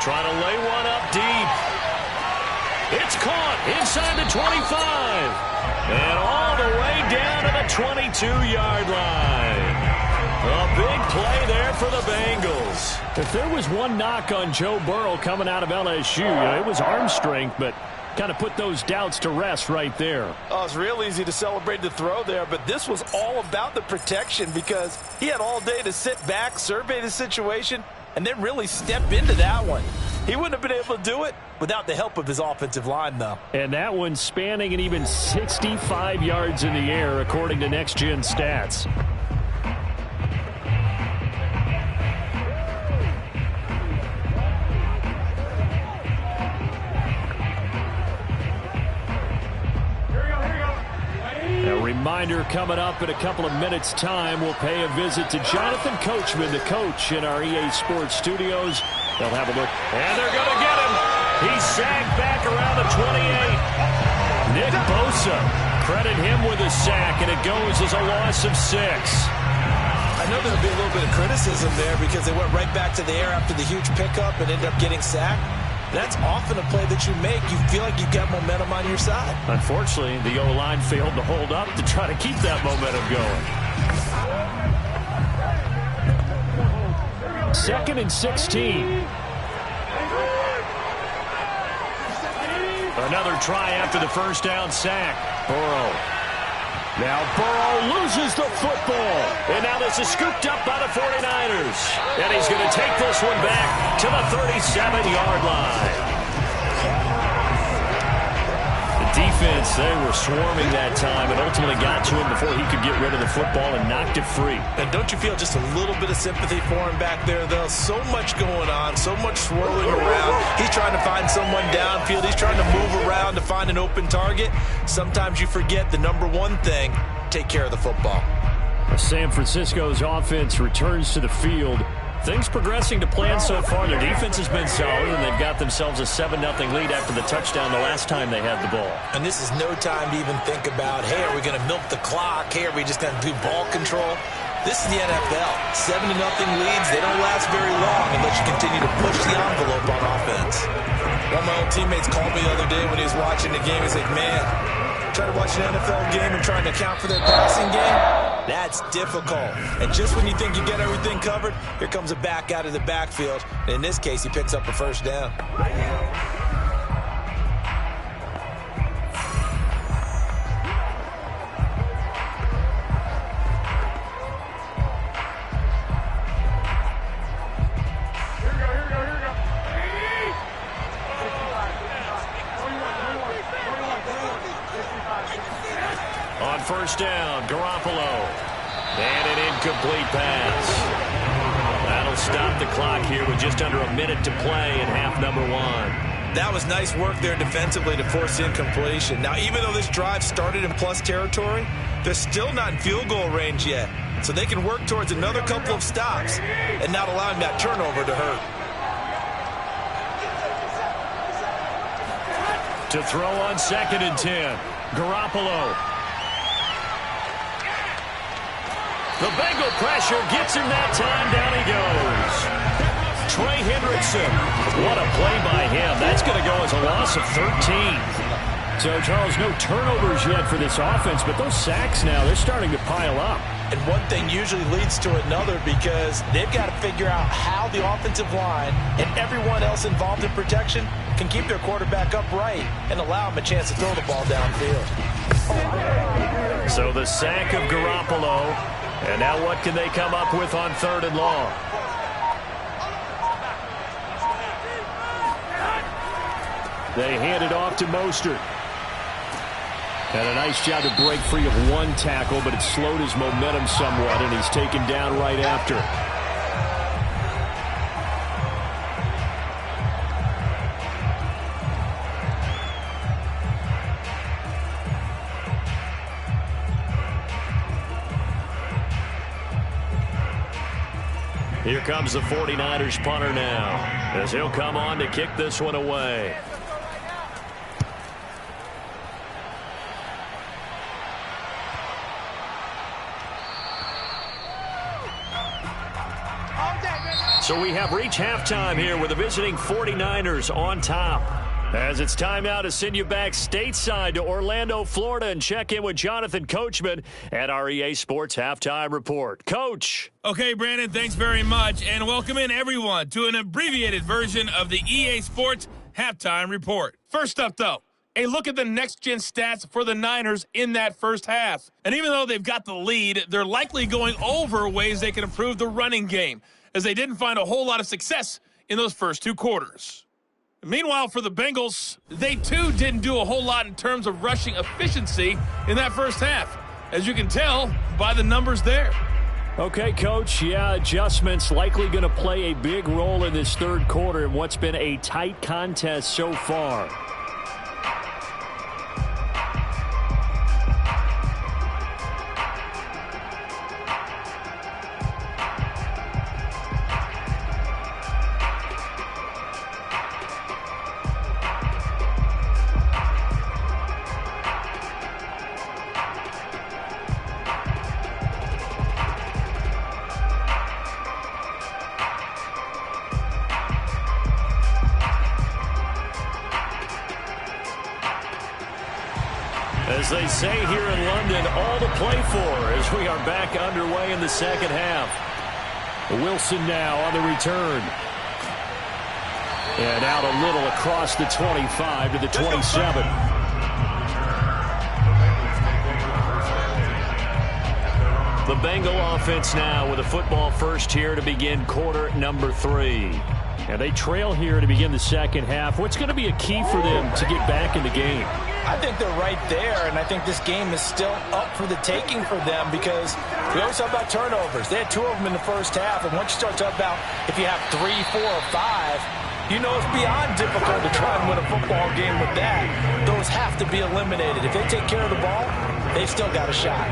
Trying to lay one up deep. It's caught inside the 25. And all the way down to the 22-yard line. A big play there for the Bengals. If there was one knock on Joe Burrow coming out of LSU, it was arm strength, but kind of put those doubts to rest right there. Oh, it's real easy to celebrate the throw there, but this was all about the protection because he had all day to sit back, survey the situation, and then really step into that one. He wouldn't have been able to do it without the help of his offensive line, though. And that one spanning an even 65 yards in the air, according to Next Gen Stats. A reminder coming up in a couple of minutes' time. We'll pay a visit to Jonathan Coachman, the coach in our EA Sports studios. They'll have a look. And they're going to get him. He's sagged back around the 28. Nick Bosa, credit him with a sack, and it goes as a loss of 6. I know there'll be a little bit of criticism there because they went right back to the air after the huge pickup and ended up getting sacked. That's often a play that you make. You feel like you've got momentum on your side. Unfortunately, the O-line failed to hold up to try to keep that momentum going. 2nd and 16. Another try after the first down sack. Burrow. Now Burrow loses the football. And now this is scooped up by the 49ers. And he's going to take this one back to the 37-yard line. The defense, they were swarming that time and ultimately got to him before he could get rid of the football and knocked it free. And don't you feel just a little bit of sympathy for him back there, though? So much going on, so much swirling around. He's trying to find someone downfield. He's trying to move around to find an open target. Sometimes you forget the number one thing, take care of the football. San Francisco's offense returns to the field Things progressing to plan so far. Their defense has been solid, and they've got themselves a 7-0 lead after the touchdown the last time they had the ball. And this is no time to even think about, hey, are we going to milk the clock? Hey, are we just going to do ball control? This is the NFL. 7-0 leads, they don't last very long unless you continue to push the envelope on offense. One of my old teammates called me the other day when he was watching the game. He's like, man, trying to watch an NFL game and trying to account for their passing game, that's difficult. And just when you think you get everything covered, here comes a back out of the backfield. And in this case, he picks up a first down. On first down, Garoppolo. And an incomplete pass. That'll stop the clock here with just under a minute to play in half number 1. That was nice work there defensively to force incompletion. Now, even though this drive started in plus territory, they're still not in field goal range yet. So they can work towards another couple of stops and not allowing that turnover to hurt. To throw on 2nd and 10. Garoppolo. The Bengal pressure gets him that time. Down he goes. Trey Hendrickson. What a play by him. That's going to go as a loss of 13. So, Charles, no turnovers yet for this offense, but those sacks now, they're starting to pile up. And one thing usually leads to another because they've got to figure out how the offensive line and everyone else involved in protection can keep their quarterback upright and allow him a chance to throw the ball downfield. So the sack of Garoppolo. And now what can they come up with on 3rd and long? They hand it off to Mostert. And a nice job to break free of one tackle, but it slowed his momentum somewhat, and he's taken down right after. Here comes the 49ers punter now, as he'll come on to kick this one away. So we have reached halftime here with the visiting 49ers on top. As it's time now to send you back stateside to Orlando, Florida, and check in with Jonathan Coachman at our EA Sports Halftime Report. Coach. Okay, Brandon, thanks very much, and welcome in everyone to an abbreviated version of the EA Sports Halftime Report. First up, though, a look at the next-gen stats for the Niners in that first half. And even though they've got the lead, they're likely going over ways they can improve the running game, as they didn't find a whole lot of success in those first 2 quarters. Meanwhile, for the Bengals, they too didn't do a whole lot in terms of rushing efficiency in that first half, as you can tell by the numbers there. Okay, Coach, yeah, adjustments likely going to play a big role in this 3rd quarter in what's been a tight contest so far. As they say here in London, all to play for as we are back underway in the second half. Wilson now on the return. And out a little across the 25 to the 27. The Bengal offense now with a football first here to begin quarter number 3. And they trail here to begin the second half. What's going to be a key for them to get back in the game? I think they're right there, and I think this game is still up for the taking for them because we always talk about turnovers. They had 2 of them in the first half, and once you start talking about if you have 3, 4, or 5, You know, it's beyond difficult to try and win a football game with that. Those have to be eliminated. If they take care of the ball, they've still got a shot.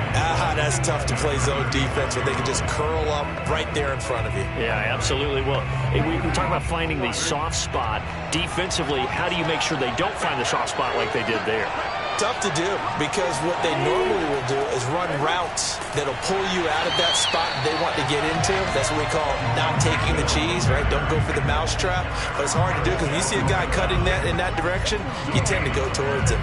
That's tough to play zone defense when they can just curl up right there in front of you. Yeah, absolutely. Well, we talk about finding the soft spot. Defensively, how do you make sure they don't find the soft spot like they did there? Tough to do, because what they normally will do is run routes that'll pull you out of that spot they want to get into. That's what we call not taking the cheese, right? Don't go for the mousetrap. But it's hard to do, because when you see a guy cutting that in that direction, you tend to go towards him.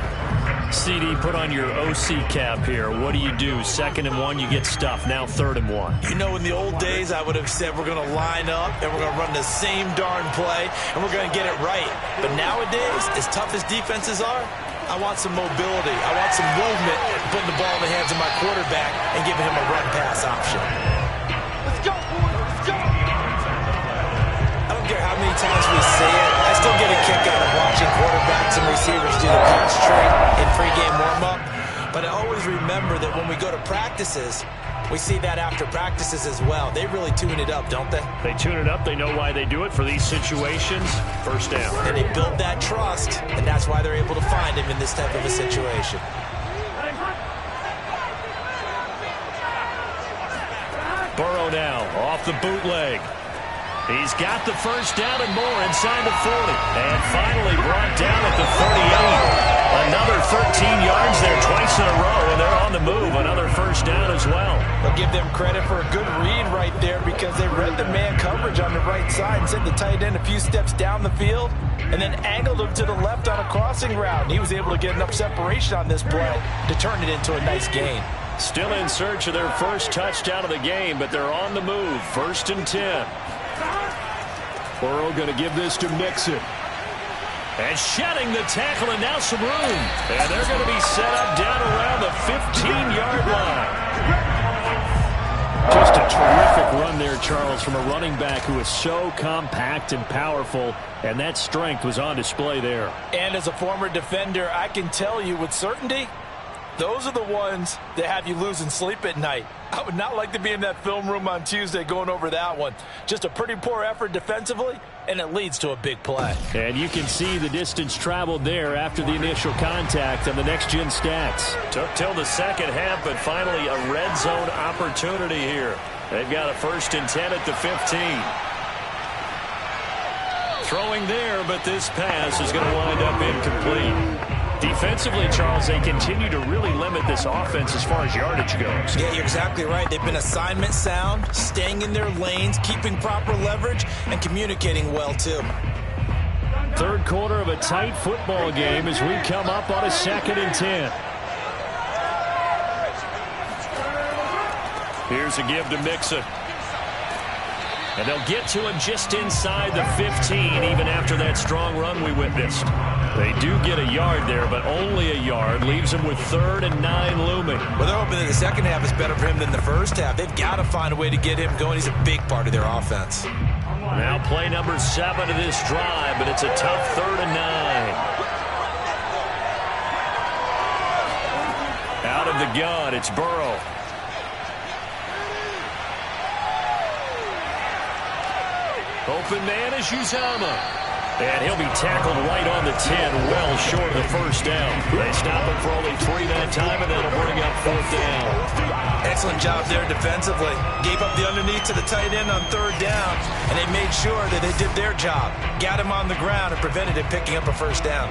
CD, put on your OC cap here. What do you do? 2nd and 1, you get stuffed. Now 3rd and 1. You know, in the old days, I would have said we're going to line up and we're going to run the same darn play and we're going to get it right. But nowadays, as tough as defenses are, I want some mobility. I want some movement, putting the ball in the hands of my quarterback and giving him a run-pass option. Let's go, boys. Let's go. I don't care how many times we say it. I still get a kick out of watching quarterbacks and receivers do the pass trick in pregame warm-up. But I always remember that when we go to practices, we see that after practices as well. They really tune it up, don't they? They tune it up. They know why they do it for these situations. 1st down. And they build that trust, and that's why they're able to find him in this type of a situation. Burrow now off the bootleg. He's got the 1st down and more inside the 40. And finally brought down at the 38. Another 13 yards there twice in a row, and they're on the move. Another 1st down as well. I'll give them credit for a good read right there, because they read the man coverage on the right side and sent the tight end a few steps down the field and then angled him to the left on a crossing route. And he was able to get enough separation on this play to turn it into a nice gain. Still in search of their 1st touchdown of the game, but they're on the move. 1st and 10. Burrow going to give this to Mixon. And shedding the tackle, and now some room. And they're going to be set up down around the 15-yard line. Just a terrific run there, Charles, from a running back who is so compact and powerful, and that strength was on display there. And as a former defender, I can tell you with certainty, those are the ones that have you losing sleep at night. I would not like to be in that film room on Tuesday going over that one. Just a pretty poor effort defensively, and it leads to a big play. And you can see the distance traveled there after the initial contact on the next-gen stats. Took till the 2nd half, but finally a red zone opportunity here. They've got a 1st and 10 at the 15. Throwing there, but this pass is going to wind up incomplete. Defensively, Charles, they continue to really limit this offense as far as yardage goes. Yeah, you're exactly right. They've been assignment sound, staying in their lanes, keeping proper leverage, and communicating well, too. 3rd quarter of a tight football game as we come up on a 2nd and 10. Here's a give to Mixon. And they'll get to him just inside the 15, even after that strong run we witnessed. They do get a yard there, but only a yard. Leaves them with 3rd and 9 looming. Well, they're hoping that the 2nd half is better for him than the 1st half. They've got to find a way to get him going. He's a big part of their offense. Now play number 7 of this drive, but it's a tough 3rd and 9. Out of the gun, it's Burrow. Open man is Uzomah. And he'll be tackled right on the 10, well short of the 1st down. They stop him for only 3 that time, and that'll bring up 4th down. Excellent job there defensively. Gave up the underneath to the tight end on 3rd down, and they made sure that they did their job. Got him on the ground and prevented him picking up a 1st down.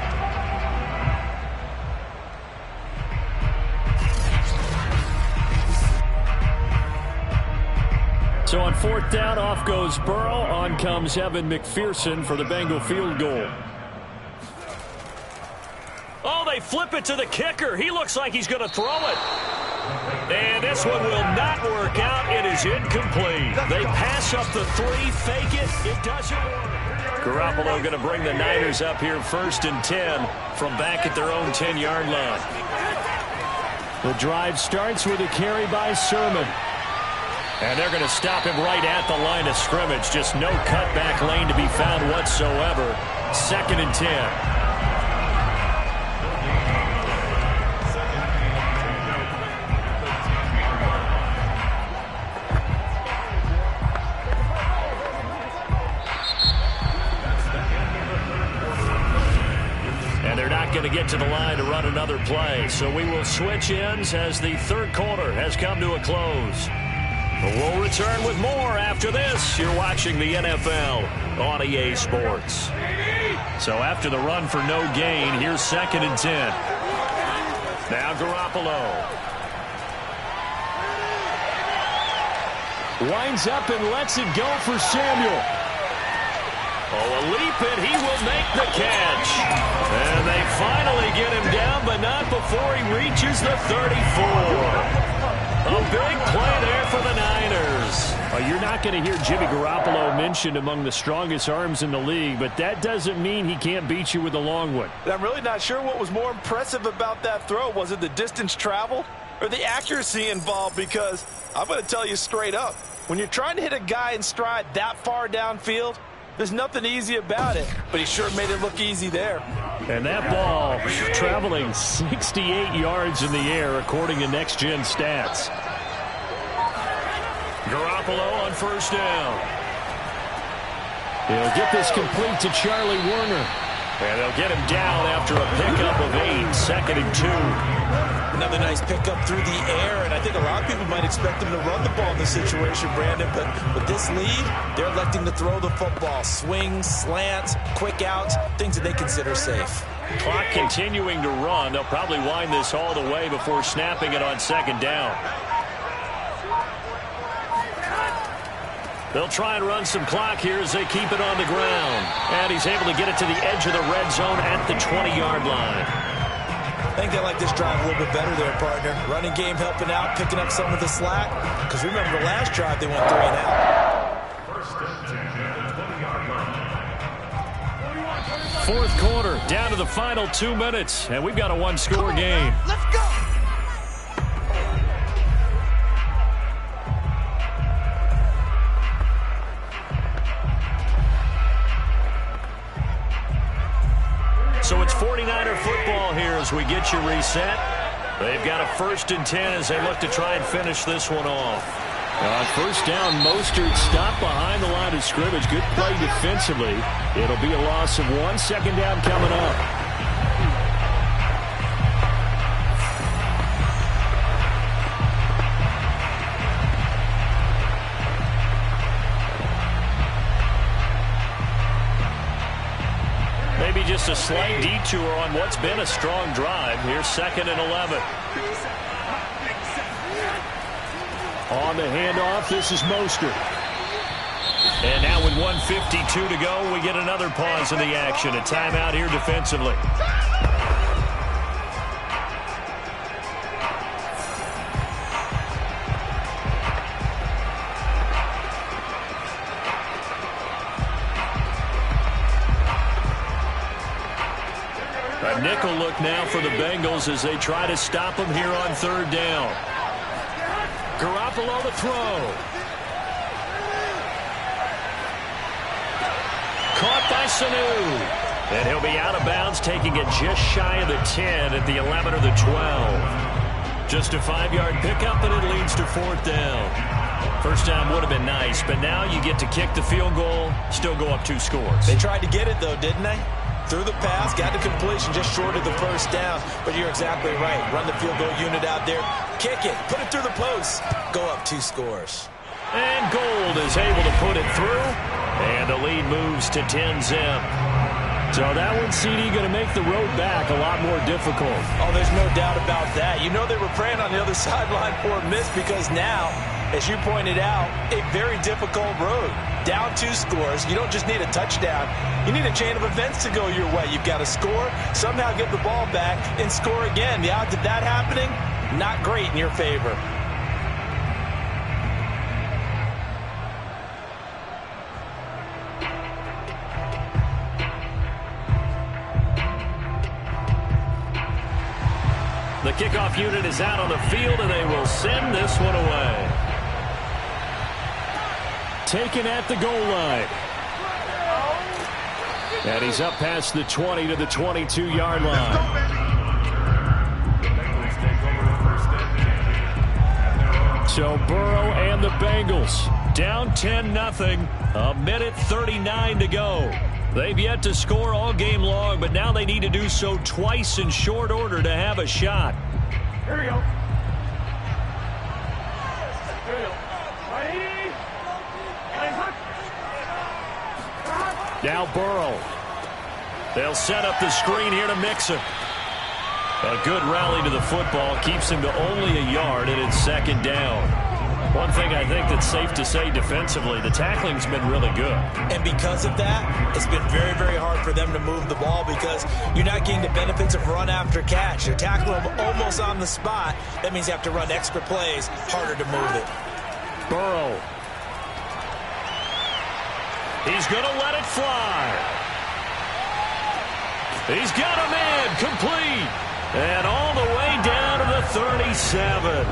So on 4th down, off goes Burrow. On comes Evan McPherson for the Bengal field goal. Oh, they flip it to the kicker. He looks like he's going to throw it. And this one will not work out. It is incomplete. They pass up the 3, fake it. It doesn't work. Garoppolo going to bring the Niners up here 1st and 10 from back at their own 10-yard line. The drive starts with a carry by Sermon. And they're going to stop him right at the line of scrimmage. Just no cutback lane to be found whatsoever. 2nd and 10. not going to get to the line to run another play. So we will switch ends as the third quarter has come to a close. But we'll return with more after this. You're watching the NFL on EA Sports. So after the run for no gain, here's 2nd and 10. Now Garoppolo. Winds up and lets it go for Samuel. Oh, a leap, and he will make the catch. And they finally get him down, but not before he reaches the 34. A big play there for the Niners. Well, you're not going to hear Jimmy Garoppolo mentioned among the strongest arms in the league, but that doesn't mean he can't beat you with a long one. And I'm really not sure what was more impressive about that throw. Was it the distance traveled or the accuracy involved? Because I'm going to tell you straight up, when you're trying to hit a guy in stride that far downfield, there's nothing easy about it, but he sure made it look easy there. And that ball traveling 68 yards in the air, according to Next Gen Stats. Garoppolo on first down. He'll get this complete to Charlie Werner. And they'll get him down after a pickup of 8, 2nd and 2. Another nice pickup through the air, and I think a lot of people might expect him to run the ball in this situation, Brandon, but with this lead, they're electing to throw the football. Swings, slants, quick outs, things that they consider safe. Clock continuing to run. They'll probably wind this all the way before snapping it on 2nd down. They'll try and run some clock here as they keep it on the ground. And he's able to get it to the edge of the red zone at the 20-yard line. I think they like this drive a little bit better there, partner. Running game helping out, picking up some of the slack. Because remember the last drive, they went 3 and out. 4th quarter, down to the final 2 minutes. And we've got a one-score game. Let's go! So it's 49er football here as we get you reset. They've got a 1st and 10 as they look to try and finish this one off. On first down, Mostert stopped behind the line of scrimmage. Good play defensively. It'll be a loss of 1. 2nd down coming up. Maybe just a slight detour on what's been a strong drive. Here's 2nd and 11. On the handoff, this is Mostert. And now with 1:52 to go, we get another pause in the action. A timeout here defensively. A nickel look now for the Bengals as they try to stop him here on 3rd down. Garoppolo to throw. Caught by Sanu. And he'll be out of bounds, taking it just shy of the 10 at the 11 or the 12. Just a 5-yard pickup, and it leads to 4th down. First down would have been nice, but now you get to kick the field goal, still go up 2 scores. They tried to get it, though, didn't they? Through the pass, got the completion just short of the first down. But you're exactly right. Run the field goal unit out there. Kick it. Put it through the post. Go up 2 scores. And Gold is able to put it through. And the lead moves to 10-zip. So that one, CD, going to make the road back a lot more difficult. Oh, there's no doubt about that. You know they were praying on the other sideline for a miss because now, as you pointed out, a very difficult road. Down 2 scores. You don't just need a touchdown. You need a chain of events to go your way. You've got to score, somehow get the ball back, and score again. The odds of that happening, not great in your favor. The kickoff unit is out on the field, and they will send this one away. Taken at the goal line. And he's up past the 20 to the 22-yard line. So Burrow and the Bengals down 10-0. A minute 39 to go. They've yet to score all game long, but now they need to do so twice in short order to have a shot. Here we go. Now Burrow. They'll set up the screen here to Mixon. A good rally to the football keeps him to only a yard, and it's second down. One thing I think that's safe to say defensively, the tackling's been really good. And because of that, it's been very, very hard for them to move the ball because you're not getting the benefits of run after catch. You're tackling them almost on the spot. That means you have to run extra plays, harder to move it. Burrow. He's going to let it fly. He's got a man complete. And all the way down to the 37.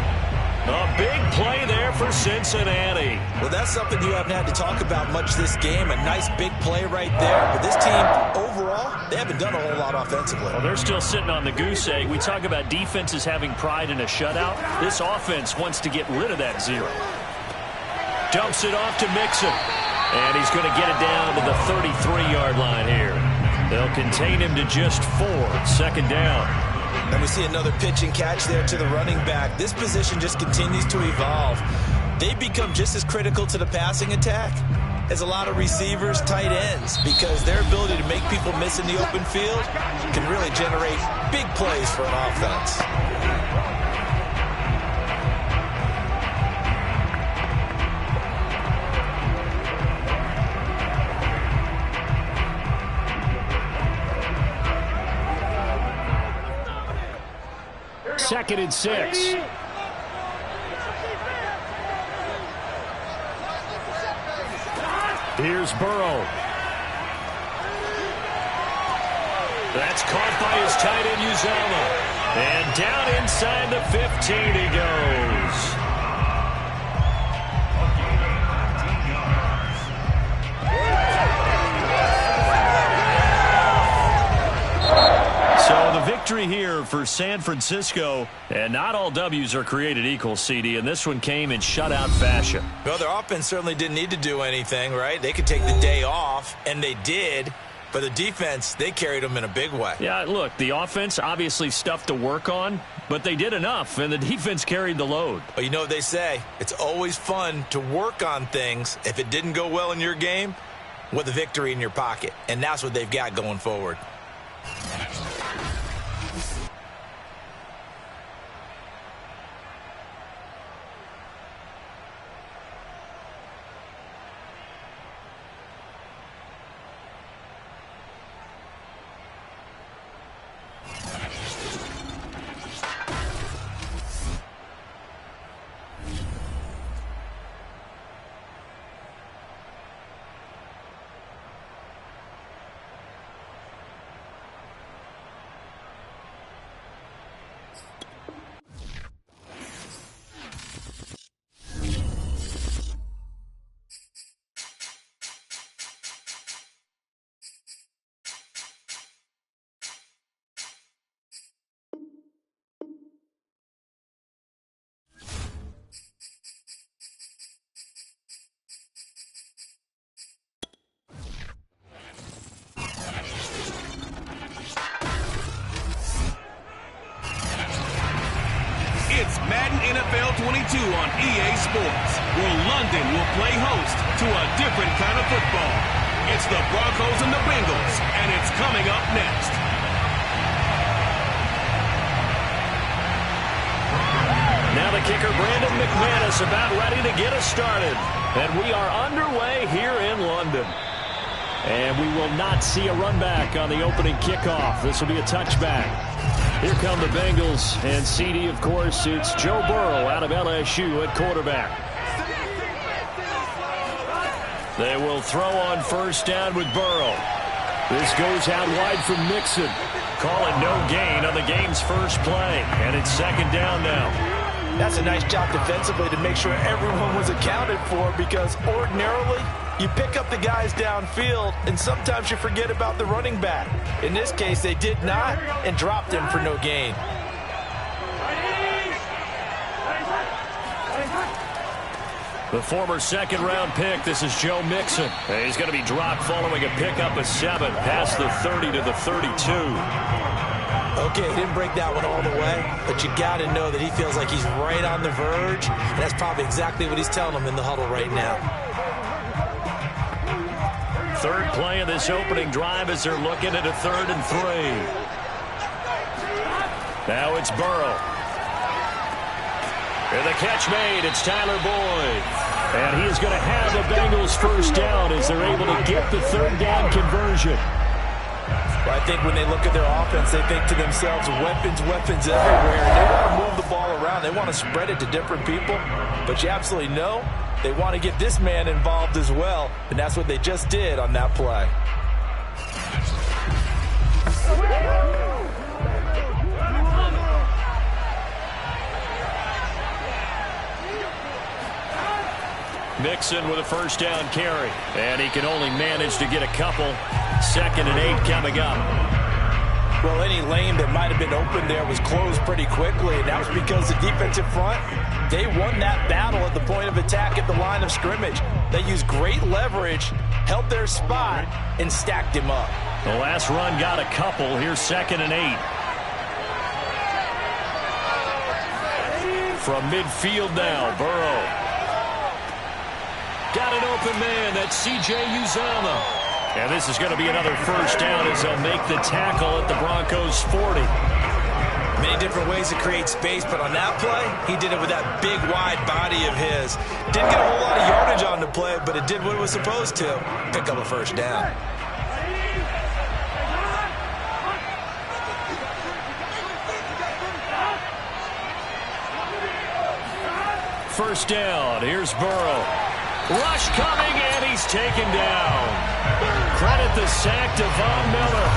A big play there for Cincinnati. Well, that's something you haven't had to talk about much this game. A nice big play right there. But this team, overall, they haven't done a whole lot offensively. Well, they're still sitting on the goose egg. We talk about defenses having pride in a shutout. This offense wants to get rid of that zero. Dumps it off to Mixon. And he's going to get it down to the 33-yard line here. They'll contain him to just 4. Second down. And we see another pitch and catch there to the running back. This position just continues to evolve. They become just as critical to the passing attack as a lot of receivers, tight ends, because their ability to make people miss in the open field can really generate big plays for an offense. Second and 6. Here's Burrow. That's caught by his tight end, Uzomah. And down inside the 15 he goes. So the victory here for San Francisco, and not all W's are created equal, CD, and this one came in shutout fashion. Well, their offense certainly didn't need to do anything, right? They could take the day off, and they did. But the defense, they carried them in a big way. Yeah, look, the offense, obviously stuff to work on, but they did enough, and the defense carried the load. Well, you know what they say. It's always fun to work on things. If it didn't go well in your game, with a victory in your pocket. And that's what they've got going forward. It's Madden NFL 22 on EA Sports, where London will play host to a different kind of football. It's the Broncos and the Bengals, and it's coming up next. Now the kicker, Brandon McManus, about ready to get us started. And we are underway here in London. And we will not see a run back on the opening kickoff. This will be a touchback. Here come the Bengals, and CD, of course, it's Joe Burrow out of LSU at quarterback. They will throw on first down with Burrow. This goes out wide from Mixon. Call it no gain on the game's first play, and it's second down now. That's a nice job defensively to make sure everyone was accounted for, because ordinarily you pick up the guys downfield and sometimes you forget about the running back. In this case, they did not and dropped him for no gain. The former second-round pick, this is Joe Mixon. He's going to be dropped following a pickup of 7 past the 30 to the 32. Okay, he didn't break that one all the way, but you got to know that he feels like he's right on the verge, and that's probably exactly what he's telling them in the huddle right now. Third play of this opening drive as they're looking at a 3rd and 3. Now it's Burrow. And the catch made, it's Tyler Boyd. And he is going to have the Bengals first down as they're able to get the 3rd down conversion. Well, I think when they look at their offense, they think to themselves, weapons, weapons everywhere. And they want to move the ball around. They want to spread it to different people. But you absolutely know they want to get this man involved as well. And that's what they just did on that play. Mixon with a first down carry. And he can only manage to get a couple. 2nd and 8 coming up. Well, any lane that might have been open there was closed pretty quickly, and that was because the defensive front, they won that battle at the point of attack at the line of scrimmage. They used great leverage, held their spot, and stacked him up. The last run got a couple. Here's 2nd and 8. From midfield now, Burrow. Got an open man. That's C.J. Uzomah. And this is going to be another first down as they'll make the tackle at the Broncos' 40. Many different ways to create space, but on that play, he did it with that big, wide body of his. Didn't get a whole lot of yardage on the play, but it did what it was supposed to. Pick up a first down. First down. Here's Burrow. Rush coming, and he's taken down. Credit the sack to Von Miller.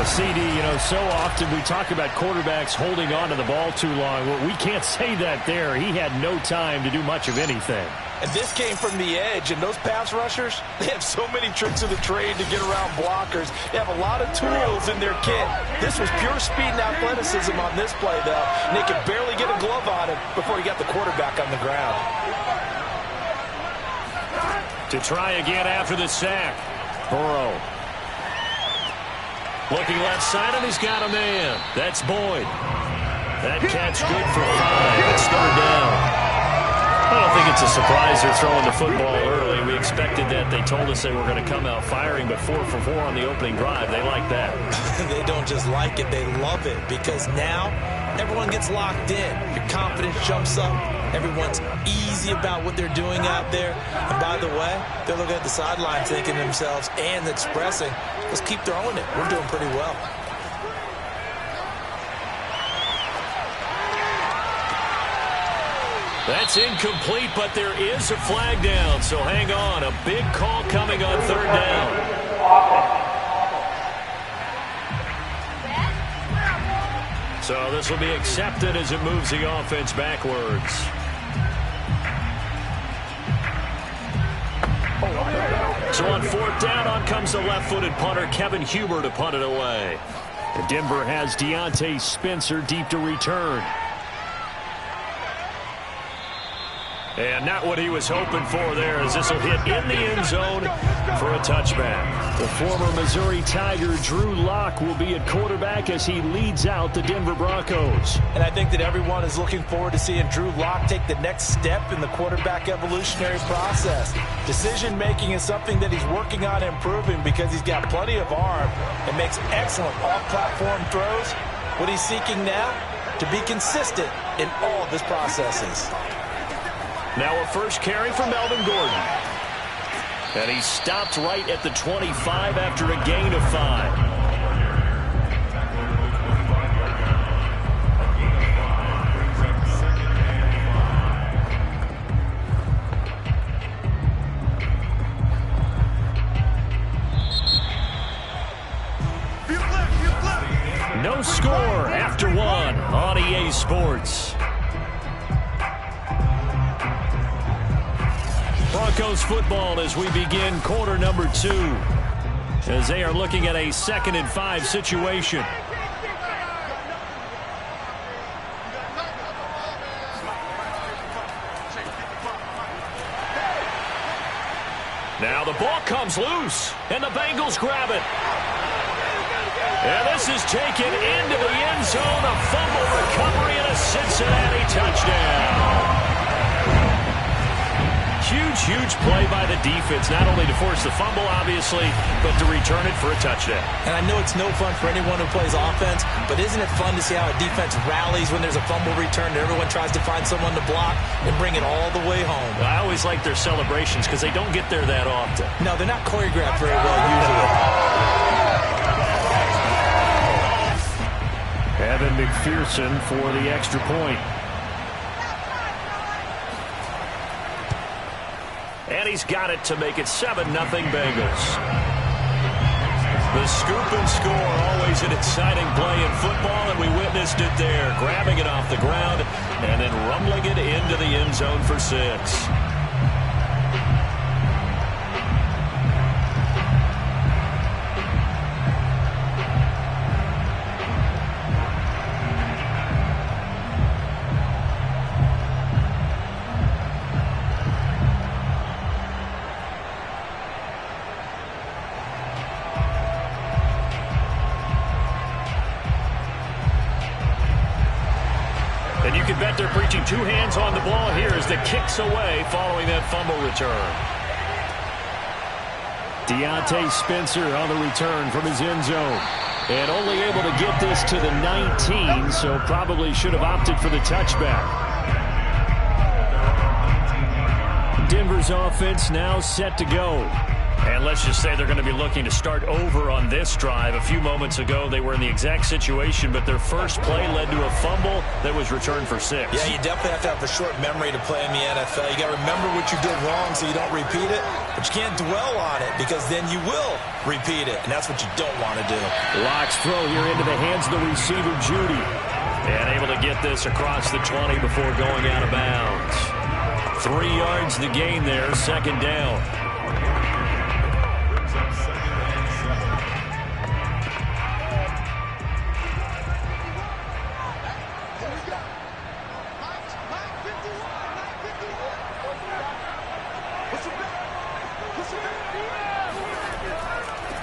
CD, so often we talk about quarterbacks holding on to the ball too long. Well, we can't say that there. He had no time to do much of anything. And this came from the edge, and those pass rushers, they have so many tricks of the trade to get around blockers. They have a lot of tools in their kit. This was pure speed and athleticism on this play, though, and they could barely get a glove on him before he got the quarterback on the ground. To try again after the sack. Burrow. Looking left side, and he's got a man. That's Boyd. That catch good for 5. It's 3rd down. I don't think it's a surprise they're throwing the football early. We expected that. They told us they were going to come out firing, but 4 for 4 on the opening drive. They like that. They don't just like it, they love it, because now everyone gets locked in. Your confidence jumps up. Everyone's easy about what they're doing out there. And by the way, they're looking at the sidelines thinking to themselves and expressing, let's keep throwing it. We're doing pretty well. That's incomplete, but there is a flag down, so hang on. A big call coming on 3rd down. So this will be accepted as it moves the offense backwards. So on 4th down, on comes the left-footed punter, Kevin Huber, to punt it away. And Denver has Deontay Spencer deep to return. And not what he was hoping for there, as this will hit in the end zone for a touchback. The former Missouri Tiger, Drew Lock, will be at quarterback as he leads out the Denver Broncos. And I think that everyone is looking forward to seeing Drew Lock take the next step in the quarterback evolutionary process. Decision-making is something that he's working on improving because he's got plenty of arm and makes excellent off-platform throws. What he's seeking now, to be consistent in all of his processes. Now a first carry for Melvin Gordon. And he stopped right at the 25 after a gain of 5. No score after 1 on EA Sports. Broncos football as we begin quarter number 2, as they are looking at a 2nd and 5 situation. Now the ball comes loose, and the Bengals grab it. And this is taken into the end zone. A fumble recovery and a Cincinnati touchdown. Huge play by the defense, not only to force the fumble, obviously, but to return it for a touchdown. And I know it's no fun for anyone who plays offense, but isn't it fun to see how a defense rallies when there's a fumble return and everyone tries to find someone to block and bring it all the way home? I always like their celebrations because they don't get there that often. No, they're not choreographed very well usually. Evan McPherson for the extra point. And he's got it to make it 7-0 Bengals. The scoop and score, always an exciting play in football, and we witnessed it there, grabbing it off the ground and then rumbling it into the end zone for 6. And you can bet they're preaching 2 hands on the ball here as the kick's away following that fumble return. Deontay Spencer on the return from his end zone. And only able to get this to the 19, so probably should have opted for the touchback. Denver's offense now set to go. And let's just say they're going to be looking to start over on this drive. A few moments ago, they were in the exact situation, but their first play led to a fumble that was returned for 6. Yeah, you definitely have to have a short memory to play in the NFL. You got to remember what you did wrong so you don't repeat it, but you can't dwell on it because then you will repeat it, and that's what you don't want to do. Locke's throw here into the hands of the receiver, Judy. And able to get this across the 20 before going out of bounds. 3 yards the gain there, second down.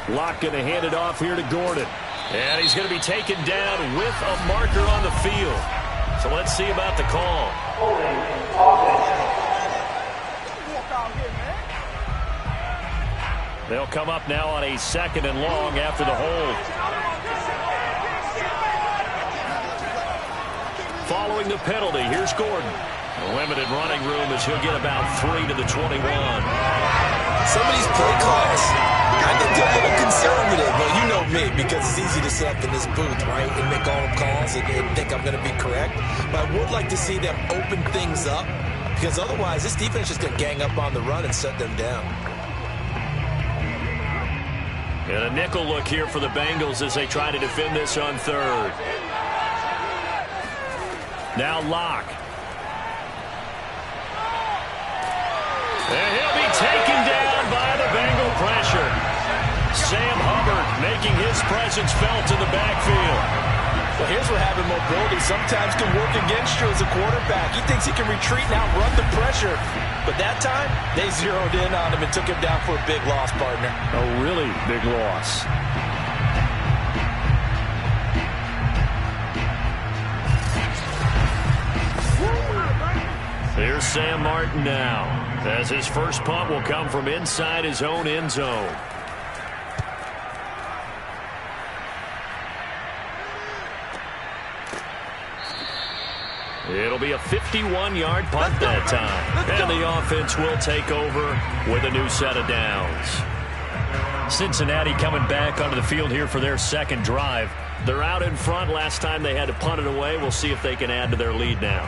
Locke going to hand it off here to Gordon. And he's going to be taken down with a marker on the field. So let's see about the call. They'll come up now on a 2nd and long after the hold. Following the penalty, here's Gordon. A limited running room as he'll get about 3 to the 21. Some of these play calls, I think they're a little conservative. Well, you know me, because it's easy to sit up in this booth, right, and make all the calls and think I'm going to be correct. But I would like to see them open things up, because otherwise this defense is going to gang up on the run and shut them down. And a nickel look here for the Bengals as they try to defend this on 3rd. Now Locke. And he'll be taken down by the Bengal pressure. Sam Hubbard making his presence felt in the backfield. Well, here's what having mobility sometimes can work against you as a quarterback. He thinks he can retreat and outrun the pressure. But that time, they zeroed in on him and took him down for a big loss, partner. A really big loss. Here's Sam Martin now, as his first punt will come from inside his own end zone. It'll be a 51-yard punt that time. And the offense will take over with a new set of downs. Cincinnati coming back onto the field here for their 2nd drive. They're out in front. Last time they had to punt it away. We'll see if they can add to their lead now.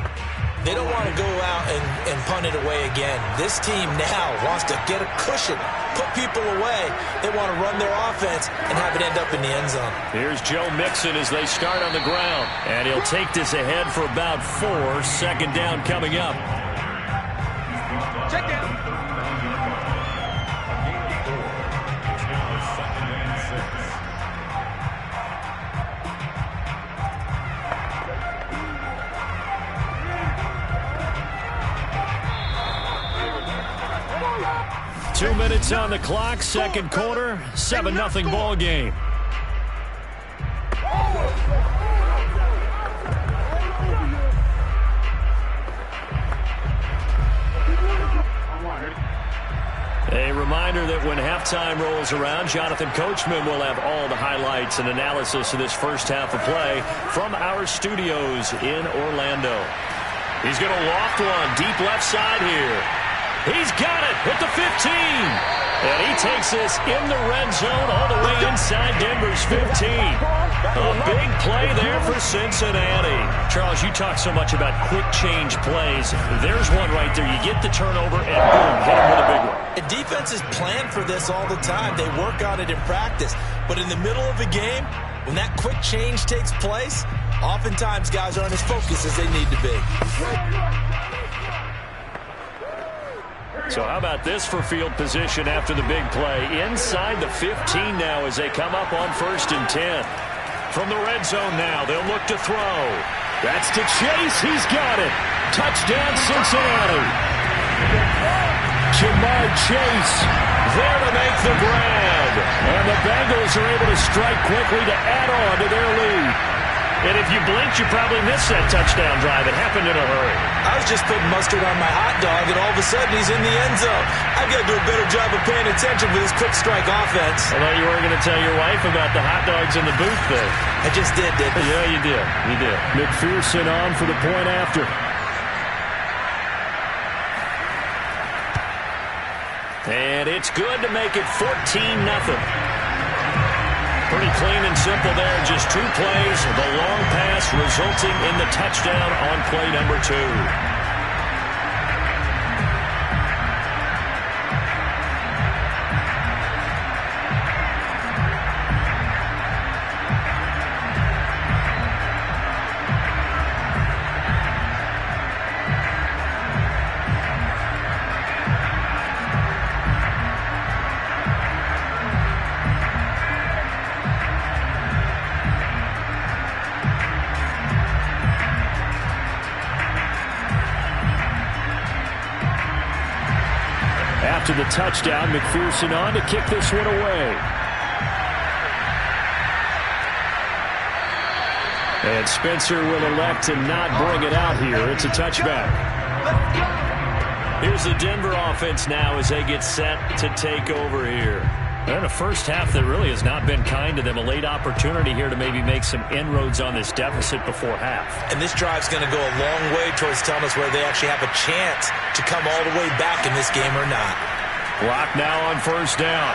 They don't want to go out and punt it away again. This team now wants to get a cushion, put people away. They want to run their offense and have it end up in the end zone. Here's Joe Mixon as they start on the ground. And he'll take this ahead for about 4. 2nd down coming up. Check down. 2 minutes on the clock, second quarter, 7-0 ball game. A reminder that when halftime rolls around, Jonathan Coachman will have all the highlights and analysis of this first half of play from our studios in Orlando. He's going to loft one deep left side here. He's got it at the 15. And he takes this in the red zone all the way inside Denver's 15. A big play there for Cincinnati. Charles, you talk so much about quick change plays. There's one right there. You get the turnover and boom, hit him with a big one. And defenses plan for this all the time. They work on it in practice. But in the middle of a game, when that quick change takes place, oftentimes guys aren't as focused as they need to be. So how about this for field position after the big play? Inside the 15 now as they come up on 1st and 10. From the red zone now, they'll look to throw. That's to Chase. He's got it. Touchdown, Cincinnati. Jamar Chase there to make the grab. And the Bengals are able to strike quickly to add on to their lead. And if you blinked, you probably missed that touchdown drive. It happened in a hurry. I was just putting mustard on my hot dog, and all of a sudden he's in the end zone. I've got to do a better job of paying attention for this quick strike offense. I thought you were going to tell your wife about the hot dogs in the booth there. I just did, didn't I? Yeah, you did. You did. McPherson on for the point after. And it's good to make it 14-0. Pretty clean and simple there. Just 2 plays. The long pass resulting in the touchdown on play number 2. After the touchdown, McPherson on to kick this one away. And Spencer will elect to not bring it out here. It's a touchback. Here's the Denver offense now as they get set to take over here. And a first half that really has not been kind to them. A late opportunity here to maybe make some inroads on this deficit before half. And this drive's going to go a long way towards telling us whether they actually have a chance to come all the way back in this game or not. Clock now on 1st down.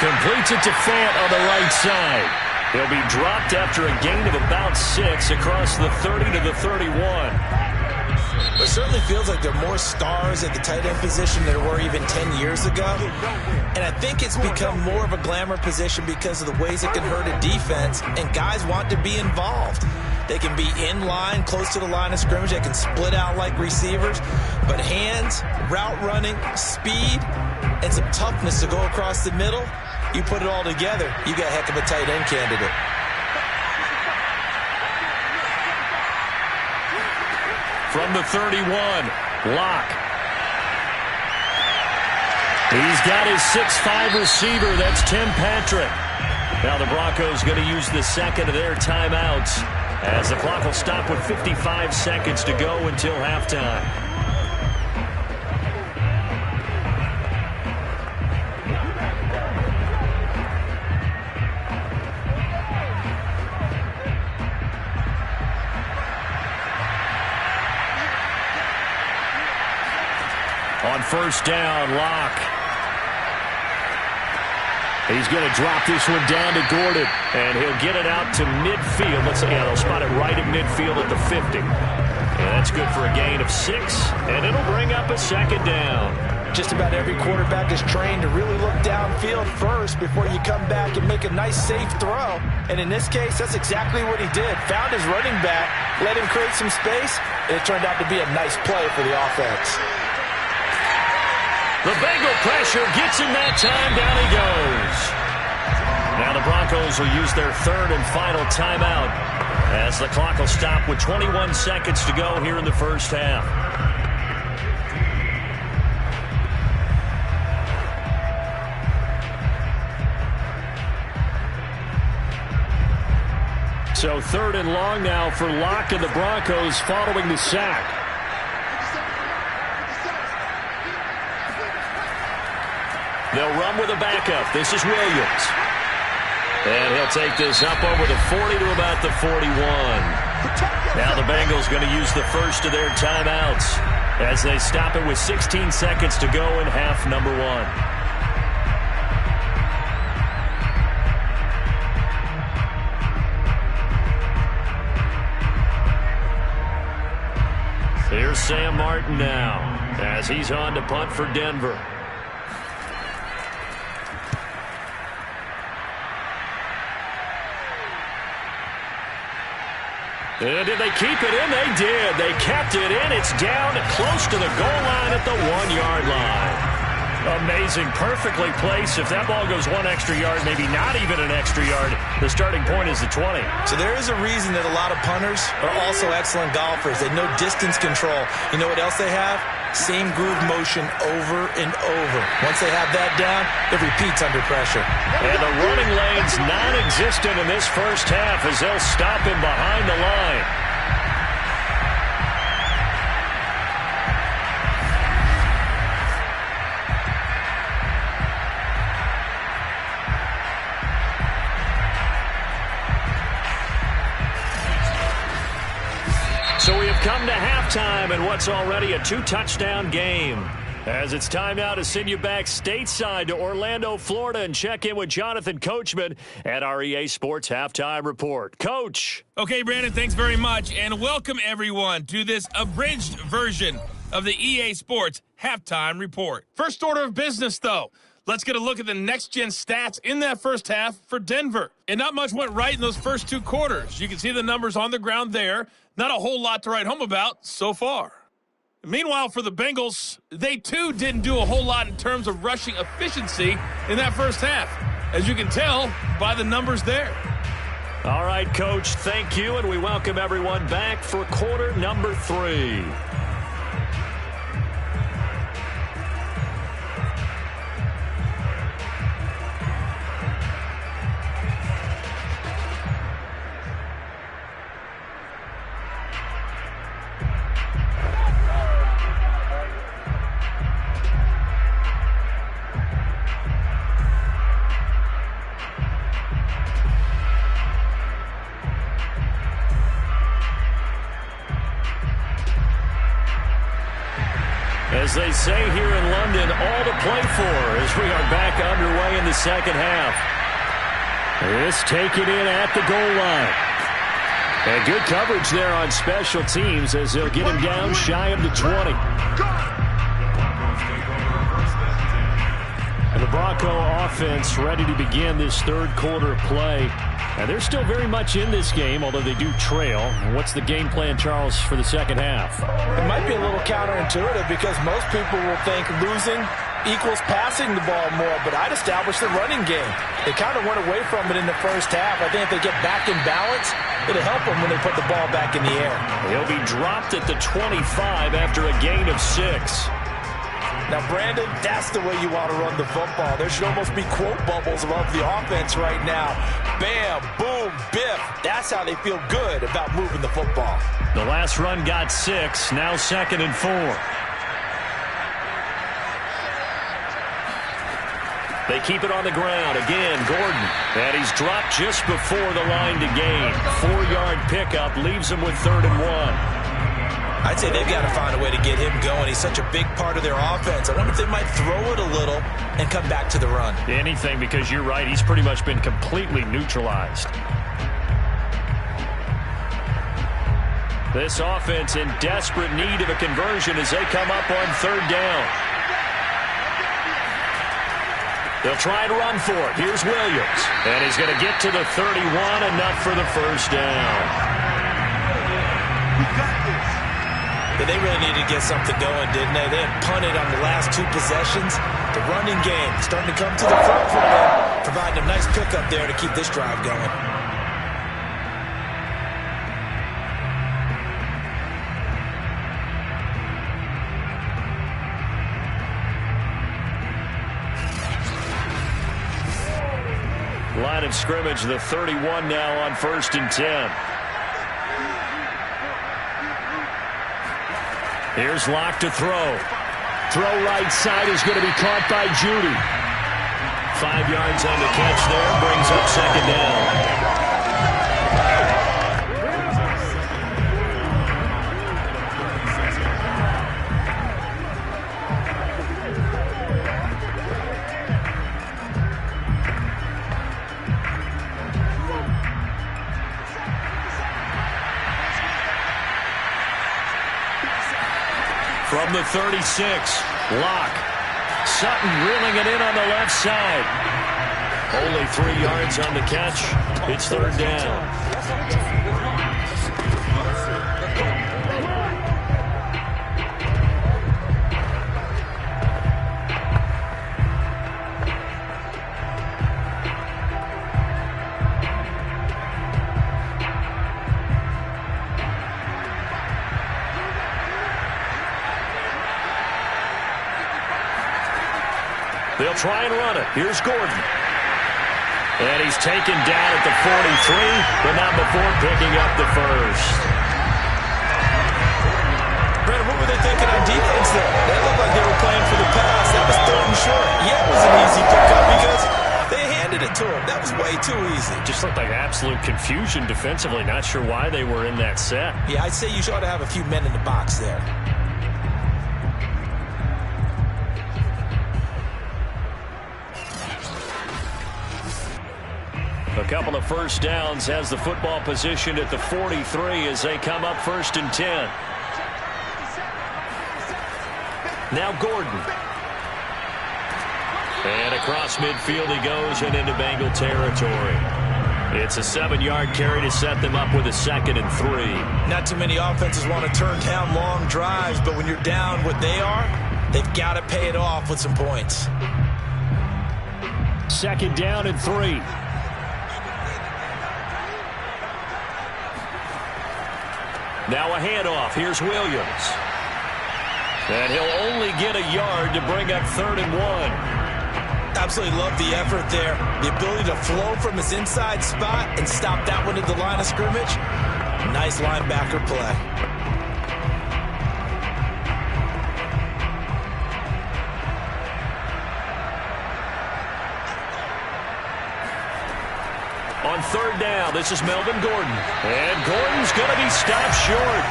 Completes it to Fant on the right side. He'll be dropped after a gain of about 6 across the 30 to the 31. It certainly feels like there are more stars at the tight end position than there were even 10 years ago. And I think it's become more of a glamour position because of the ways it can hurt a defense, and guys want to be involved. They can be in line, close to the line of scrimmage. They can split out like receivers. But hands, route running, speed, and some toughness to go across the middle, you put it all together, you got a heck of a tight end candidate. From the 31, Locke. He's got his 6'5 receiver. That's Tim Patrick. Now the Broncos going to use the second of their timeouts as the clock will stop with 55 seconds to go until halftime. On 1st down, Locke. He's going to drop this one down to Gordon, and he'll get it out to midfield. Let's say, they'll spot it right at midfield at the 50. And that's good for a gain of 6, and it'll bring up a 2nd down. Just about every quarterback is trained to really look downfield first before you come back and make a nice, safe throw. And in this case, that's exactly what he did. Found his running back, let him create some space, and it turned out to be a nice play for the offense. The Bengal pressure gets him that time. Down he goes. Now the Broncos will use their 3rd and final timeout as the clock will stop with 21 seconds to go here in the first half. So 3rd and long now for Locke and the Broncos following the sack. They'll run with a backup. This is Williams. And he'll take this up over the 40 to about the 41. Now the Bengals going to use the first of their timeouts as they stop it with 16 seconds to go in half number 1. Here's Sam Martin now as he's on to punt for Denver. And did they keep it in? They did. They kept it in. It's down close to the goal line at the 1-yard line. Amazing. Perfectly placed. If that ball goes 1 extra yard, maybe not even an extra yard, the starting point is the 20. So there is a reason that a lot of punters are also excellent golfers. They know distance control. You know what else they have? Same groove motion over and over. Once they have that down, it repeats under pressure. And the running lane's non-existent in this first half as they'll stop him behind the line. So we have come to halftime in what's already a 2-touchdown game. As it's time now to send you back stateside to Orlando, Florida, and check in with Jonathan Coachman at our EA Sports Halftime Report. Coach. Okay, Brandon, thanks very much, and welcome everyone to this abridged version of the EA Sports Halftime Report. First order of business, though. Let's get a look at the next-gen stats in that first half for Denver. And not much went right in those first 2 quarters. You can see the numbers on the ground there. Not a whole lot to write home about so far. Meanwhile, for the Bengals, they too didn't do a whole lot in terms of rushing efficiency in that first half, as you can tell by the numbers there. All right, Coach, thank you, and we welcome everyone back for quarter number 3. As they say here in London, all to play for as we are back underway in the second half. This taken in at the goal line. And good coverage there on special teams as they'll get him down shy of the 20. And the Bronco offense ready to begin this third quarter of play. And they're still very much in this game, although they do trail. What's the game plan, Charles, for the second half? It might be a little counterintuitive because most people will think losing equals passing the ball more, but I'd establish the running game. They kind of went away from it in the first half. I think if they get back in balance, it'll help them when they put the ball back in the air. He'll be dropped at the 25 after a gain of 6. Now, Brandon, that's the way you want to run the football. There should almost be quote bubbles above the offense right now. Bam, boom, biff. That's how they feel good about moving the football. The last run got 6, now 2nd and 4. They keep it on the ground. Again, Gordon. And he's dropped just before the line to gain. 4-yard pickup leaves him with 3rd and 1. I'd say they've got to find a way to get him going. He's such a big part of their offense. I wonder if they might throw it a little and come back to the run. Anything, because you're right. He's pretty much been completely neutralized. This offense in desperate need of a conversion as they come up on 3rd down. They'll try and run for it. Here's Williams. And he's going to get to the 31, enough for the first down. They really needed to get something going, didn't they? They had punted on the last 2 possessions. The running game starting to come to the front for them, providing a nice pickup there to keep this drive going. Line of scrimmage, the 31 now on 1st and 10. Here's Locke to throw. Throw right side is going to be caught by Judy. 5 yards on the catch there, brings up 2nd down. From the 36, Locke. Sutton reeling it in on the left side. Only 3 yards on the catch. It's 3rd down. They'll try and run it. Here's Gordon. And he's taken down at the 43, but not before picking up the first. Brandon, what were they thinking on defense there? They looked like they were playing for the pass. That was 3rd and short. Yeah, it was an easy pickup because they handed it to him. That was way too easy. Just looked like absolute confusion defensively. Not sure why they were in that set. Yeah, I'd say you ought to have a few men in the box there. A couple of first downs, has the football positioned at the 43 as they come up 1st and 10. Now Gordon. And across midfield he goes and into Bengal territory. It's a 7-yard carry to set them up with a 2nd and 3. Not too many offenses want to turn down long drives, but when you're down what they are, they've got to pay it off with some points. 2nd down and 3. Now a handoff. Here's Williams. And he'll only get a yard to bring up 3rd and 1. Absolutely love the effort there. The ability to flow from his inside spot and stop that one at the line of scrimmage. Nice linebacker play. On 3rd down, this is Melvin Gordon. And Gordon's going to be stopped short.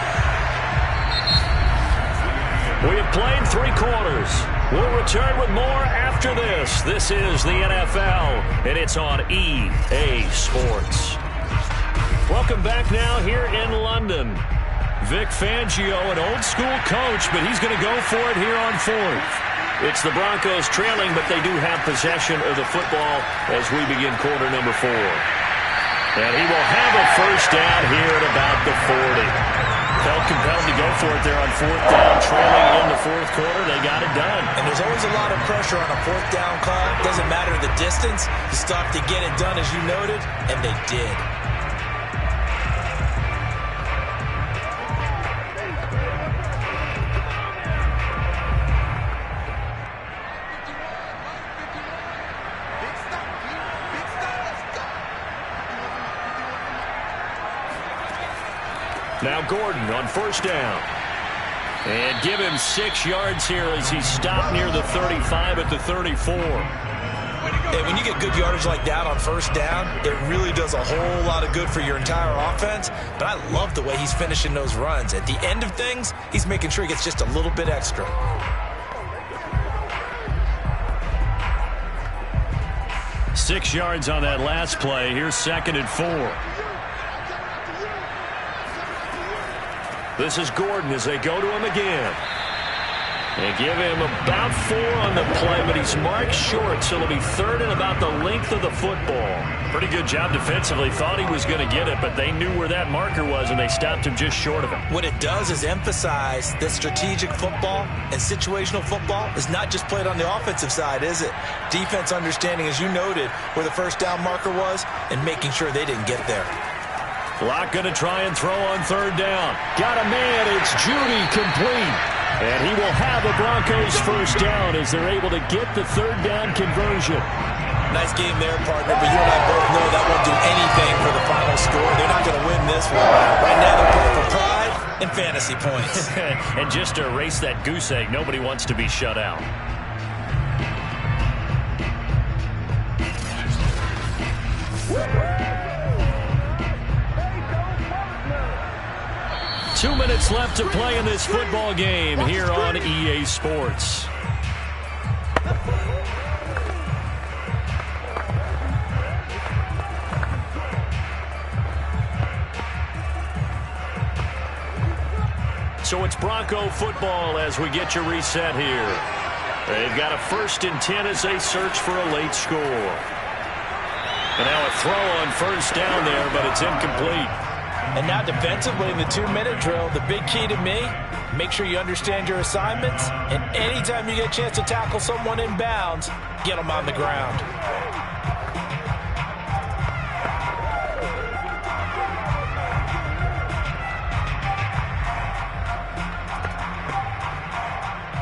We have played 3 quarters. We'll return with more after this. This is the NFL, and it's on EA Sports. Welcome back now here in London. Vic Fangio, an old-school coach, but he's going to go for it here on 4th. It's the Broncos trailing, but they do have possession of the football as we begin quarter number 4. And he will have a first down here at about the 40. Felt compelled to go for it there on 4th down, trailing in the 4th quarter. They got it done. And there's always a lot of pressure on a 4th down call. Doesn't matter the distance. You still have to get it done, as you noted, and they did. Now Gordon on 1st down. And give him 6 yards here as he's stopped near the 35 at the 34. And when you get good yardage like that on 1st down, it really does a whole lot of good for your entire offense. But I love the way he's finishing those runs. At the end of things, he's making sure he gets just a little bit extra. Six yards on that last play. Here's 2nd and 4. This is Gordon as they go to him again. They give him about 4 on the play, but he's marked short, so it'll be 3rd and about the length of the football. Pretty good job defensively. Thought he was going to get it, but they knew where that marker was, and they stopped him just short of it. What it does is emphasize that strategic football and situational football is not just played on the offensive side, is it? Defense understanding, as you noted, where the 1st down marker was and making sure they didn't get there. Locke going to try and throw on 3rd down. Got a man. It's Judy complete. And he will have a Broncos first down as they're able to get the 3rd down conversion. Nice game there, partner, but you and I both know that won't do anything for the final score. They're not going to win this one. Right now they're playing for pride and fantasy points. And just to erase that goose egg, nobody wants to be shut out. Two minutes left to play in this football game here on EA Sports. So it's Bronco football as we get you reset here. They've got a 1st and 10 as they search for a late score. And now a throw on 1st down there, but it's incomplete. And now defensively in the 2-minute drill, the big key to me, make sure you understand your assignments. And anytime you get a chance to tackle someone in bounds, get them on the ground.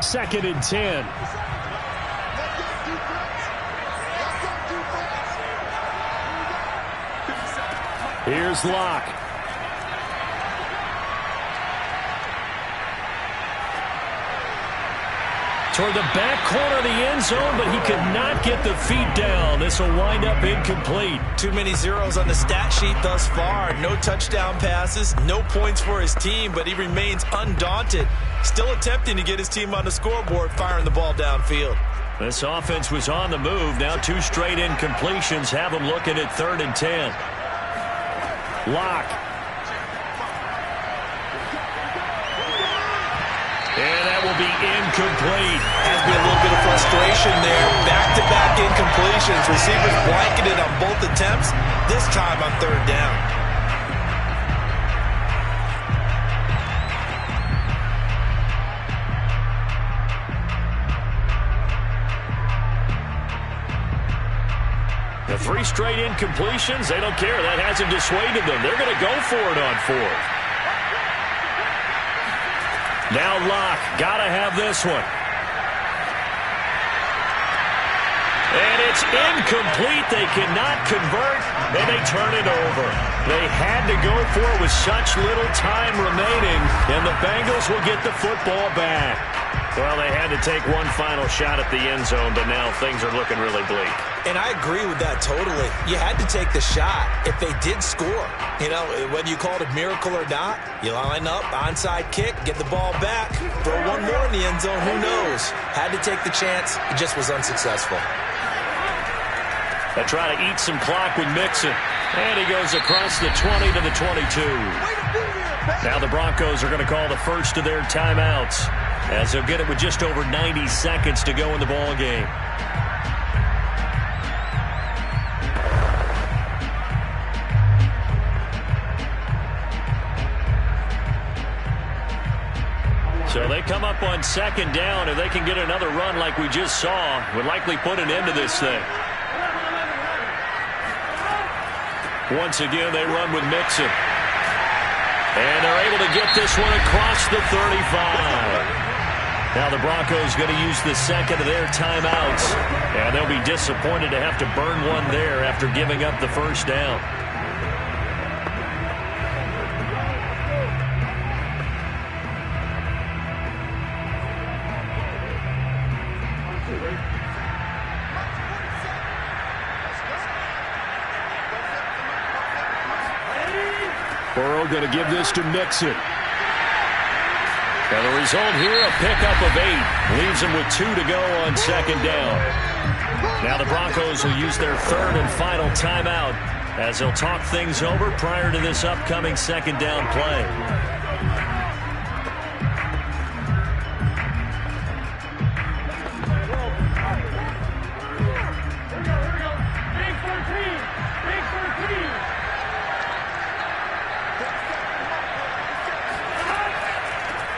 Second and 10. Here's Locke. Toward the back corner of the end zone, but he could not get the feet down. This will wind up incomplete. Too many zeros on the stat sheet thus far. No touchdown passes, no points for his team, but he remains undaunted. Still attempting to get his team on the scoreboard, firing the ball downfield. This offense was on the move. Now 2 straight incompletions have them looking at 3rd and 10. Locke. And that will be incomplete. Has been a little bit of frustration there. Back-to-back incompletions. Receivers blanketed on both attempts. This time on 3rd down. The 3 straight incompletions, they don't care. That hasn't dissuaded them. They're going to go for it on 4th. Now Locke, got to have this one. And it's incomplete. They cannot convert, and they turn it over. They had to go for it with such little time remaining, and the Bengals will get the football back. Well, they had to take one final shot at the end zone, but now things are looking really bleak. And I agree with that totally. You had to take the shot if they did score. You know, whether you call it a miracle or not, you line up, onside kick, get the ball back, throw one more in the end zone, who knows? Had to take the chance. It just was unsuccessful. They try to eat some clock with Mixon. And he goes across the 20 to the 22. Now the Broncos are going to call the first of their timeouts, as they'll get it with just over 90 seconds to go in the ball game. So they come up on 2nd down. If they can get another run like we just saw, would likely put an end to this thing. Once again, they run with Mixon. And they're able to get this one across the 35. Now the Broncos going to use the second of their timeouts. And they'll be disappointed to have to burn one there after giving up the first down. Burrow going to give this to Mixon. And the result here, a pickup of 8. Leaves them with 2 to go on 2nd down. Now the Broncos will use their 3rd and final timeout as they'll talk things over prior to this upcoming 2nd down play.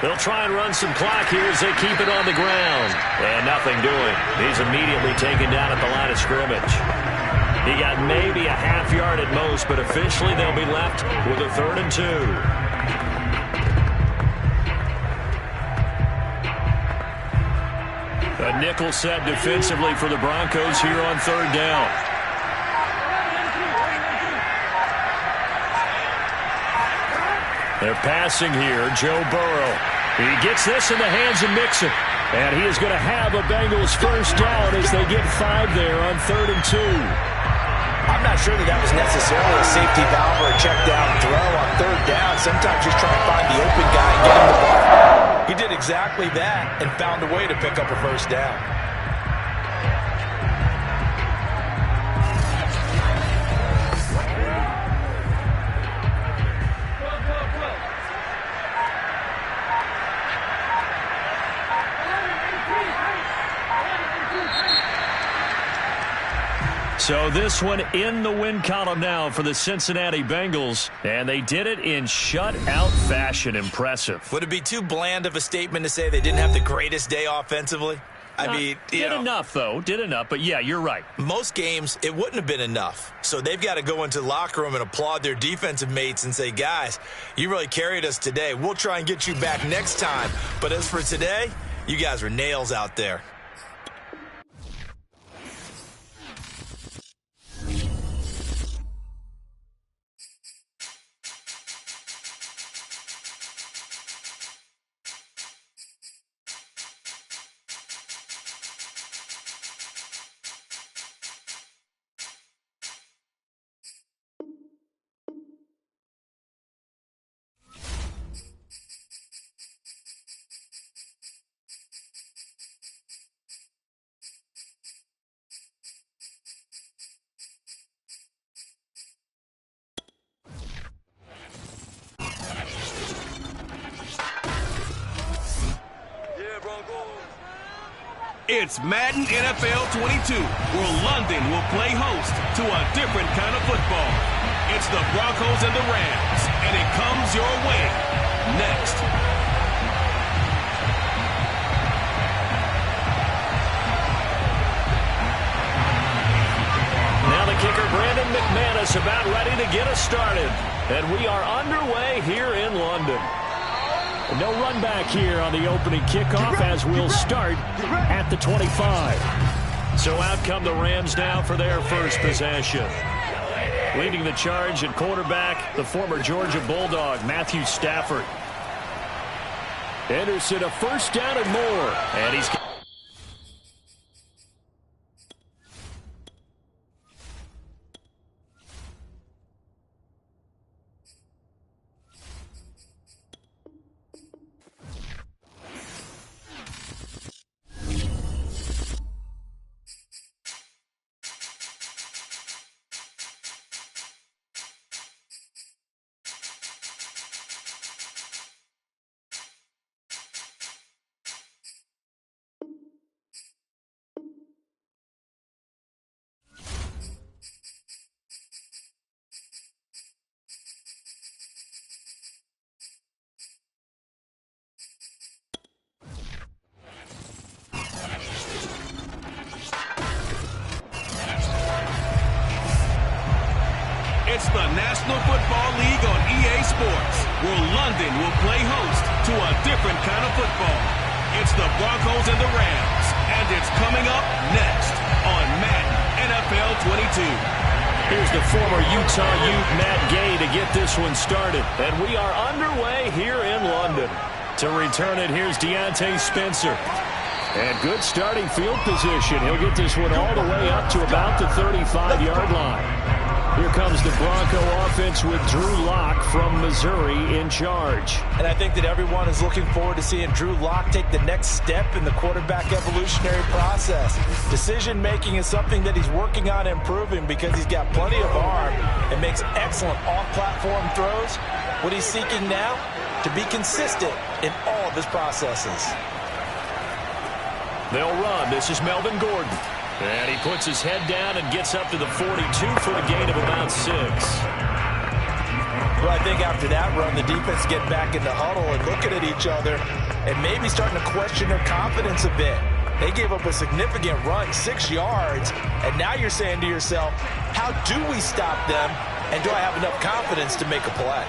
They'll try and run some clock here as they keep it on the ground. And nothing doing. He's immediately taken down at the line of scrimmage. He got maybe a half yard at most, but officially they'll be left with a 3rd and 2. A nickel set defensively for the Broncos here on 3rd down. They're passing here. Joe Burrow. He gets this in the hands of Mixon. And he is going to have a Bengals first down as they get 5 there on 3rd and 2. I'm not sure that was necessarily a safety valve or a check down throw on 3rd down. Sometimes just try to find the open guy and get him the ball. He did exactly that and found a way to pick up a first down. So this one in the win column now for the Cincinnati Bengals, and they did it in shutout fashion. Impressive. Would it be too bland of a statement to say they didn't have the greatest day offensively? I mean, did enough, though. Did enough, but yeah, you're right. Most games, it wouldn't have been enough. So they've got to go into the locker room and applaud their defensive mates and say, guys, you really carried us today. We'll try and get you back next time. But as for today, you guys were nails out there. It's Madden NFL 22, where London will play host to a different kind of football. It's the Broncos and the Rams, and it comes your way next. Now the kicker, Brandon McManus, about ready to get us started. And we are underway here in London. No run back here on the opening kickoff as we'll start at the 25. So out come the Rams now for their first possession. Leading the charge at quarterback, the former Georgia Bulldog, Matthew Stafford. Anderson, a first down and more. And he's... It's the National Football League on EA Sports, where London will play host to a different kind of football. It's the Broncos and the Rams, and it's coming up next on Madden NFL 22. Here's the former Utah Ute, Matt Gay, to get this one started. And we are underway here in London. To return it, here's Deontay Spencer. And good starting field position. He'll get this one all the way up to about the 35-yard line. Here comes the Bronco offense with Drew Lock from Missouri in charge. And I think that everyone is looking forward to seeing Drew Lock take the next step in the quarterback evolutionary process. Decision-making is something that he's working on improving because he's got plenty of arm and makes excellent off-platform throws. What he's seeking now, to be consistent in all of his processes. They'll run. This is Melvin Gordon. And he puts his head down and gets up to the 42 for a gain of about 6. Well, I think after that run, the defense get back in the huddle and looking at each other and maybe starting to question their confidence a bit. They gave up a significant run, 6 yards, and now you're saying to yourself, how do we stop them, and do I have enough confidence to make a play?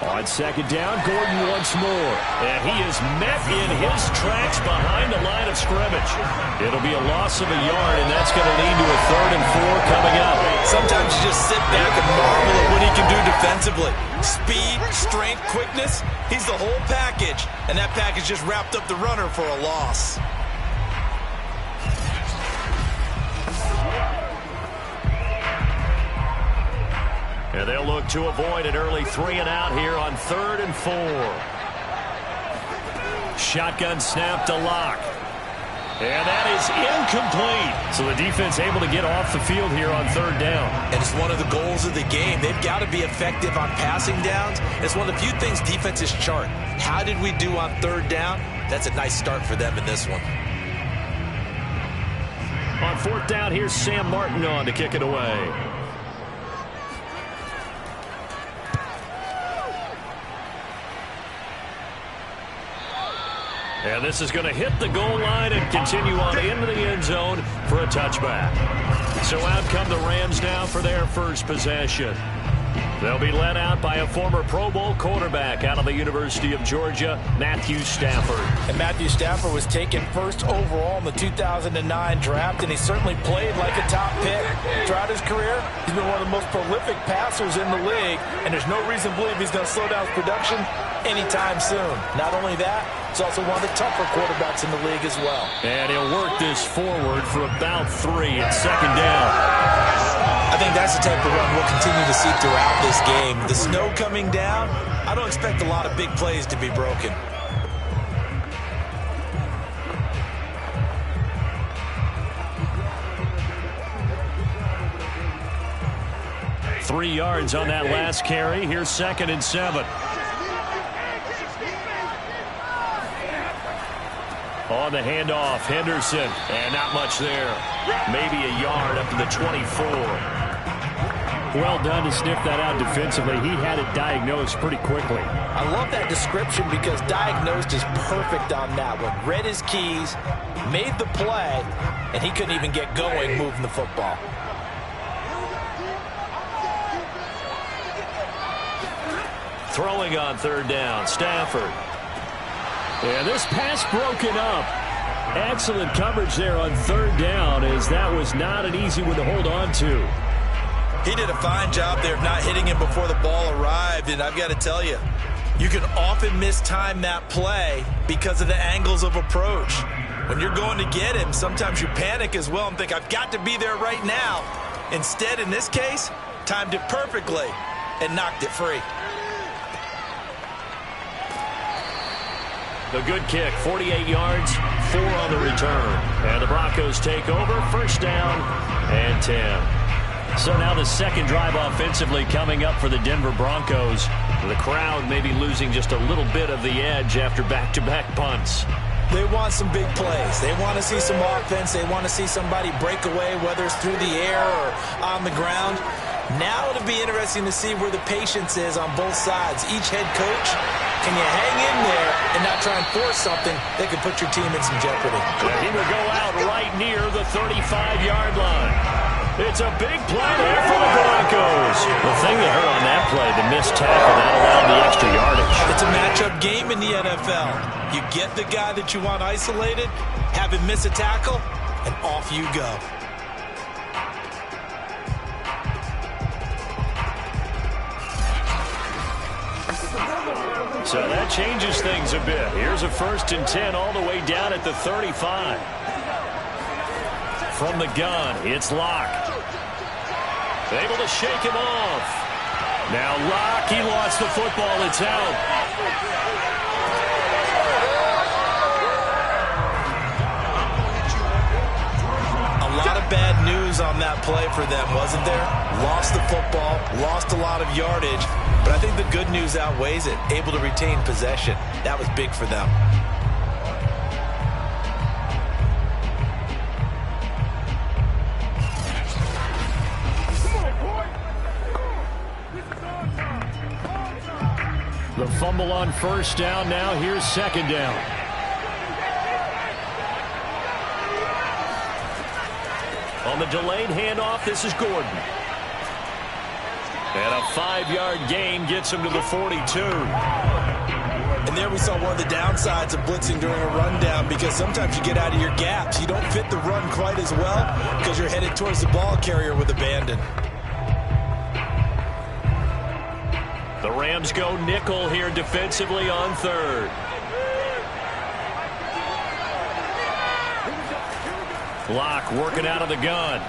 On second down, Gordon once more. And he is met in his tracks behind the line of scrimmage. It'll be a loss of a yard, and that's going to lead to a 3rd and 4 coming up. Sometimes you just sit back and marvel at what he can do defensively. Speed, strength, quickness, he's the whole package. And that package just wrapped up the runner for a loss. And they'll look to avoid an early 3-and-out here on 3rd and 4. Shotgun snap to Locke. And that is incomplete. So the defense able to get off the field here on 3rd down. And it's one of the goals of the game. They've got to be effective on passing downs. It's one of the few things defenses chart. How did we do on 3rd down? That's a nice start for them in this one. On 4th down, here's Sam Martin on to kick it away. And this is going to hit the goal line and continue on into the end zone for a touchback. So out come the Rams now for their first possession. They'll be led out by a former Pro Bowl quarterback out of the University of Georgia, Matthew Stafford. And Matthew Stafford was taken first overall in the 2009 draft, and he certainly played like a top pick. Throughout his career, he's been one of the most prolific passers in the league, and there's no reason to believe he's going to slow down his production anytime soon. Not only that, he's also one of the tougher quarterbacks in the league as well. And he'll work this forward for about 3 at 2nd down. I think that's the type of run we'll continue to see throughout this game. The snow coming down, I don't expect a lot of big plays to be broken. Three yards on that last carry. Here's 2nd and 7. On the handoff, Henderson. And not much there. Maybe a yard up to the 24. Well done to sniff that out defensively. He had it diagnosed pretty quickly. I love that description because diagnosed is perfect on that one. Read his keys, made the play, and he couldn't even get going moving the football. Throwing on 3rd down, Stafford. And this pass broken up. Excellent coverage there on 3rd down, as that was not an easy one to hold on to. He did a fine job there of not hitting him before the ball arrived, and I've got to tell you, you can often mistime that play because of the angles of approach. When you're going to get him, sometimes you panic as well and think, I've got to be there right now. Instead, in this case, timed it perfectly and knocked it free. A good kick, 48 yards, 4 on the return. And the Broncos take over, 1st down and 10. So now the second drive offensively coming up for the Denver Broncos. The crowd maybe losing just a little bit of the edge after back-to-back punts. They want some big plays. They want to see some offense. They want to see somebody break away, whether it's through the air or on the ground. Now it'll be interesting to see where the patience is on both sides. Each head coach, can you hang in there and not try and force something that could put your team in some jeopardy? And he will go out right near the 35-yard line. It's a big play there for the Broncos. The thing that hurt on that play, the missed tackle, that allowed the extra yardage. It's a matchup game in the NFL. You get the guy that you want isolated, have him miss a tackle, and off you go. So that changes things a bit. Here's a 1st and 10 all the way down at the 35. From the gun, it's Locke. Able to shake him off. Now Locke, he lost the football. It's out. A lot of bad news on that play for them, wasn't there? Lost the football, lost a lot of yardage, but I think the good news outweighs it. Able to retain possession. That was big for them. The fumble on 1st down. Now here's 2nd down. On the delayed handoff, this is Gordon. And a 5-yard gain gets him to the 42. And there we saw one of the downsides of blitzing during a rundown, because sometimes you get out of your gaps. You don't fit the run quite as well because you're headed towards the ball carrier with abandon. The Rams go nickel here defensively on third. Locke working out of the gun.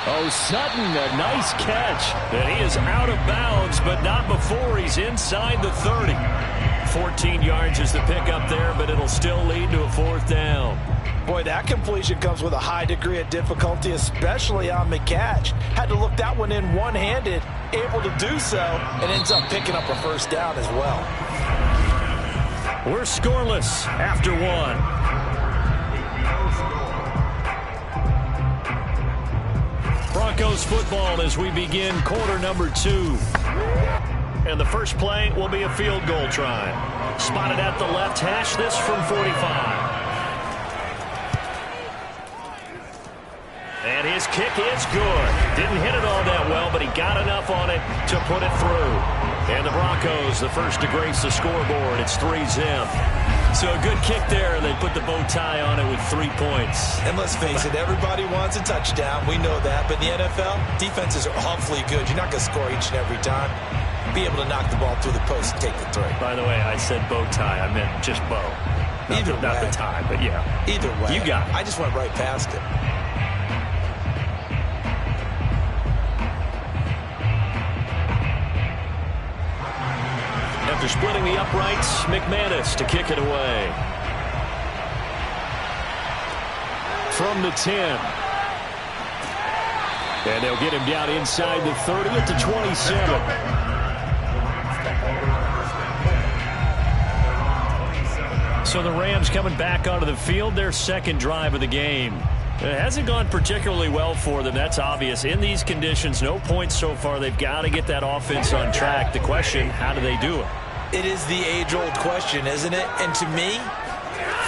Oh, Sutton, a nice catch. And he is out of bounds, but not before he's inside the 30. 14 yards is the pickup there, but it'll still lead to a fourth down. Boy, that completion comes with a high degree of difficulty, especially on the catch. Had to look that one in one-handed, able to do so, and ends up picking up a first down as well. We're scoreless after one. Broncos football as we begin quarter number 2. And the first play will be a field goal try. Spotted at the left hash, this from 45. And his kick is good. Didn't hit it all that well, but he got enough on it to put it through. And the Broncos, the first to grace the scoreboard. It's 3-zip. So a good kick there. They put the bow tie on it with 3 points. And let's face it, everybody wants a touchdown. We know that. But in the NFL, defenses are awfully good. You're not going to score each and every time. Be able to knock the ball through the post and take the three. By the way, I said bow tie. I meant just bow. Not the tie, but yeah. Either way. You got it. I just went right past it. After splitting the uprights, McManus to kick it away. From the 10. And they'll get him down inside the 30 at the 27. So the Rams coming back onto the field, their second drive of the game. It hasn't gone particularly well for them. That's obvious. In these conditions, no points so far. They've got to get that offense on track. The question, how do they do it? It is the age-old question, isn't it? And to me,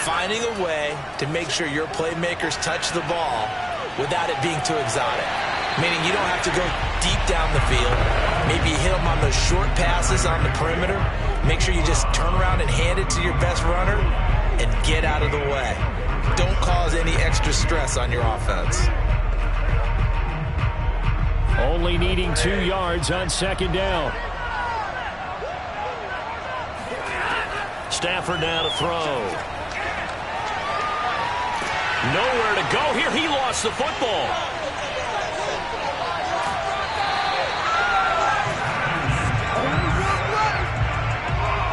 finding a way to make sure your playmakers touch the ball without it being too exotic. Meaning you don't have to go deep down the field. Maybe you hit them on those short passes on the perimeter. Make sure you just turn around and hand it to your best runner and get out of the way. Don't cause any extra stress on your offense. Only needing 2 yards on second down. Stafford now to throw. Nowhere to go here. He lost the football.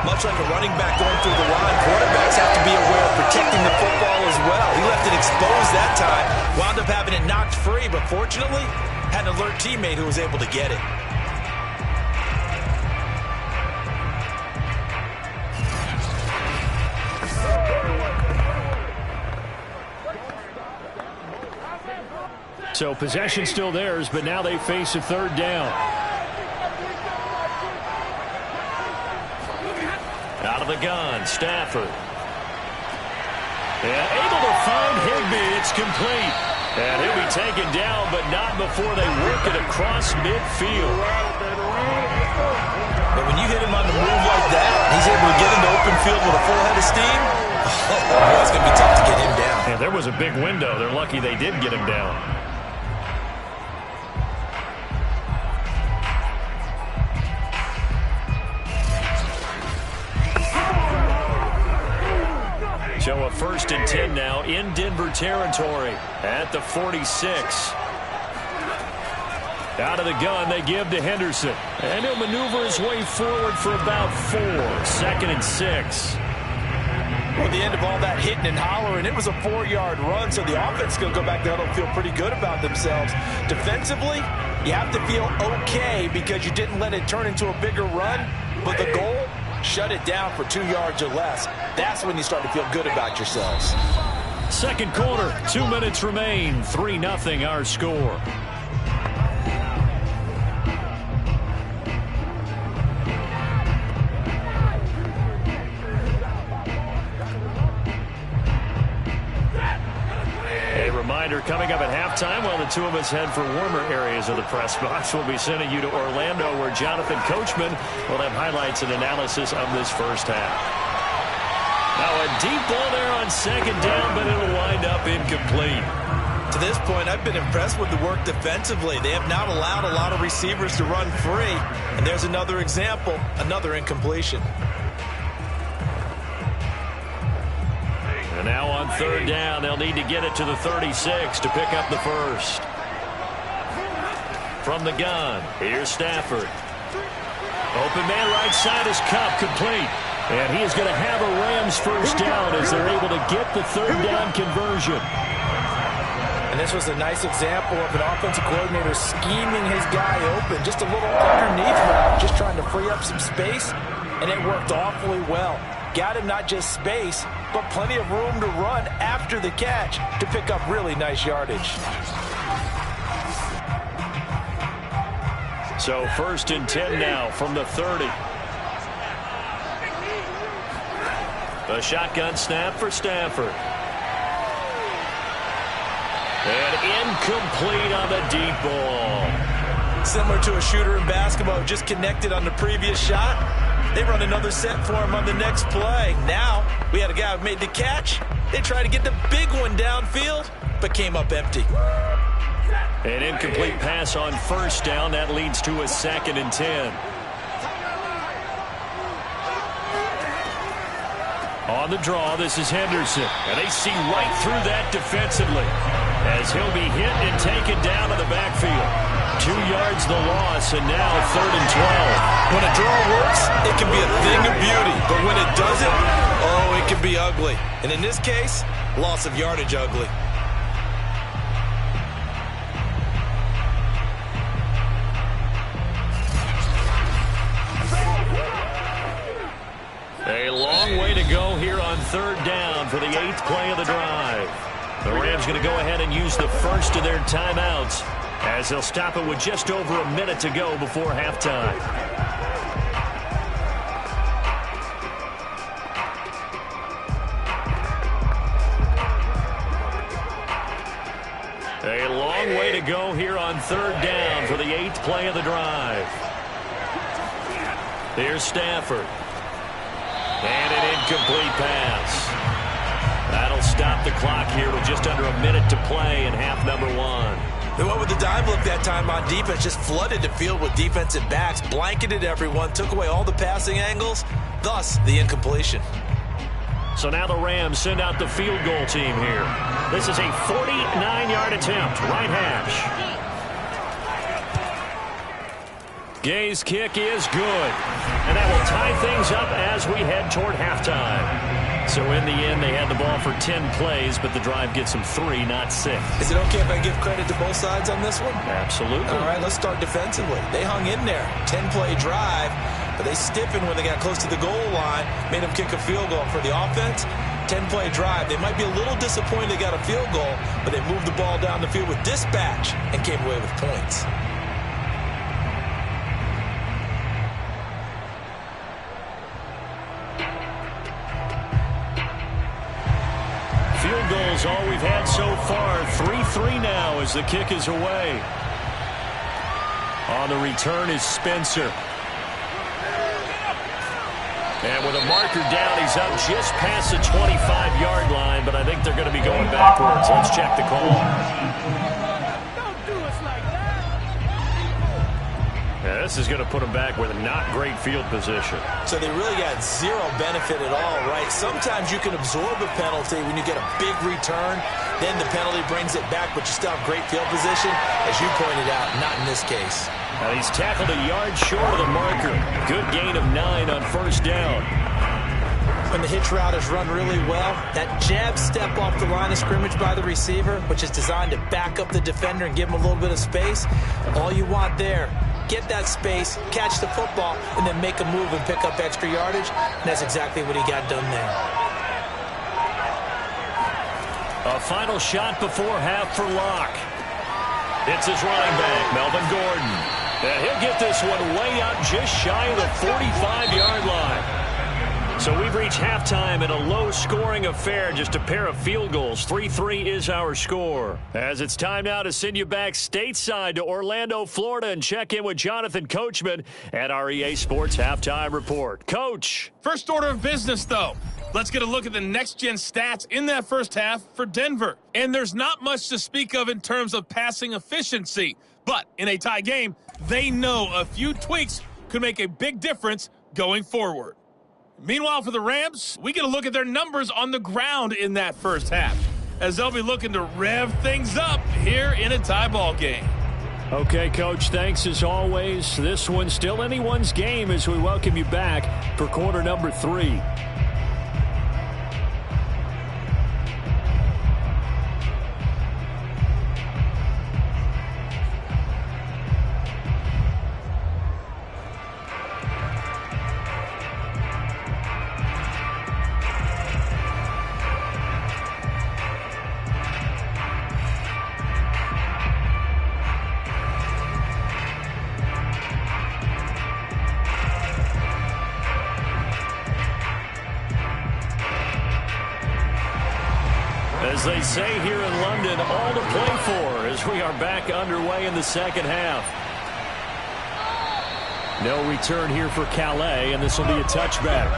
Much like a running back going through the line, quarterbacks have to be aware of protecting the football as well. He left it exposed that time, wound up having it knocked free, but fortunately, had an alert teammate who was able to get it. So possession still theirs, but now they face a third down. Out of the gun, Stafford. And able to find Higbee. It's complete. And he'll be taken down, but not before they work it across midfield. But when you hit him on the move like that, he's able to get into open field with a full head of steam. Oh, it's going to be tough to get him down. And there was a big window. They're lucky they did get him down. So a 1st and 10 now in Denver territory at the 46. Out of the gun, they give to Henderson. And he'll maneuver his way forward for about 4. 2nd and 6. Well, at the end of all that hitting and hollering, it was a 4-yard run, so the offense is going to go back there and feel pretty good about themselves. Defensively, you have to feel okay because you didn't let it turn into a bigger run, but the goal, shut it down for 2 yards or less. That's when you start to feel good about yourselves. Second quarter, 2 minutes remain. 3-0 our score. A reminder coming up at halftime while the two of us head for warmer areas of the press box. We'll be sending you to Orlando where Jonathan Coachman will have highlights and analysis of this first half. Now a deep ball there on second down, but it'll wind up incomplete. To this point, I've been impressed with the work defensively. They have not allowed a lot of receivers to run free. And there's another example, another incompletion. And now on third down, they'll need to get it to the 36 to pick up the first. From the gun, here's Stafford. Open man right side is Kupp, complete. And he is going to have a Rams first down as they're able to get the third down conversion. And this was a nice example of an offensive coordinator scheming his guy open. Just a little underneath route, just trying to free up some space. And it worked awfully well. Got him not just space, but plenty of room to run after the catch to pick up really nice yardage. So 1st and 10 now from the 30. A shotgun snap for Stafford. And incomplete on the deep ball. Similar to a shooter in basketball who just connected on the previous shot. They run another set for him on the next play. Now, we had a guy who made the catch. They tried to get the big one downfield, but came up empty. An incomplete pass on first down. That leads to a 2nd and 10. On the draw, this is Henderson. And they see right through that defensively as he'll be hit and taken down in the backfield. 2 yards the loss, and now 3rd and 12. When a draw works, it can be a thing of beauty. But when it doesn't, oh, it can be ugly. And in this case, loss of yardage ugly. A long way to go here on third down for the 8th play of the drive. The Rams going to go ahead and use the first of their timeouts as they'll stop it with just over a minute to go before halftime. A long way to go here on third down for the 8th play of the drive. Here's Stafford. And an incomplete pass. That'll stop the clock here with just under a minute to play in half number 1. They went with the dive look that time on defense, just flooded the field with defensive backs, blanketed everyone, took away all the passing angles, thus the incompletion. So now the Rams send out the field goal team here. This is a 49-yard attempt, right hash. Gay's kick is good. And that will tie things up as we head toward halftime. So in the end, they had the ball for 10 plays, but the drive gets them 3, not 6. Is it okay if I give credit to both sides on this one? Absolutely. All right, let's start defensively. They hung in there. 10-play drive, but they stiffened when they got close to the goal line, made them kick a field goal. For the offense, 10-play drive. They might be a little disappointed they got a field goal, but they moved the ball down the field with dispatch and came away with points. Field goals all we've had so far. 3-3 now as the kick is away. On the return is Spencer. And with a marker down, he's up just past the 25-yard line, but I think they're going to be going backwards. Let's check the call. Yeah, this is going to put them back with a not great field position. So they really got zero benefit at all, right? Sometimes you can absorb a penalty when you get a big return. Then the penalty brings it back, but you still have great field position. As you pointed out, not in this case. Now he's tackled a yard short of the marker. Good gain of 9 on first down. When the hitch route is run really well, that jab step off the line of scrimmage by the receiver, which is designed to back up the defender and give him a little bit of space, all you want there, get that space, catch the football, and then make a move and pick up extra yardage, and that's exactly what he got done there. A final shot before half for Locke. It's his running back, Melvin Gordon. And he'll get this one way up just shy of the 45-yard line. So we've reached halftime in a low-scoring affair, just a pair of field goals. 3-3 is our score. As it's time now to send you back stateside to Orlando, Florida, and check in with Jonathan Coachman at our EA Sports Halftime Report. Coach. First order of business, though. Let's get a look at the next-gen stats in that first half for Denver. And there's not much to speak of in terms of passing efficiency. But in a tie game, they know a few tweaks could make a big difference going forward. Meanwhile, for the Rams, we get a look at their numbers on the ground in that first half, as they'll be looking to rev things up here in a tie ball game. Okay, Coach, thanks as always. This one's still anyone's game as we welcome you back for quarter number 3. As they say here in London, all to play for as we are back underway in the second half. No return here for Calais, and this will be a touchback.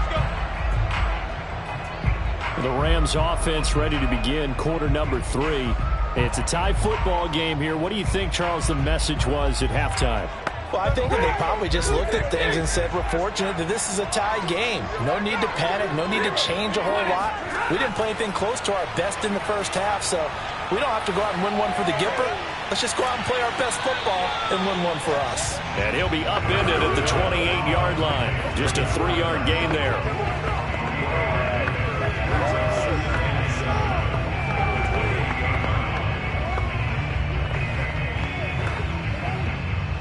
The Rams offense ready to begin quarter number 3. It's a tie football game here. What do you think, Charles, the message was at halftime? Well, I think that they probably just looked at things and said, we're fortunate that this is a tie game. No need to panic, no need to change a whole lot. We didn't play anything close to our best in the first half, so we don't have to go out and win one for the Gipper. Let's just go out and play our best football and win one for us. And he'll be upended at the 28-yard line. Just a 3-yard gain there.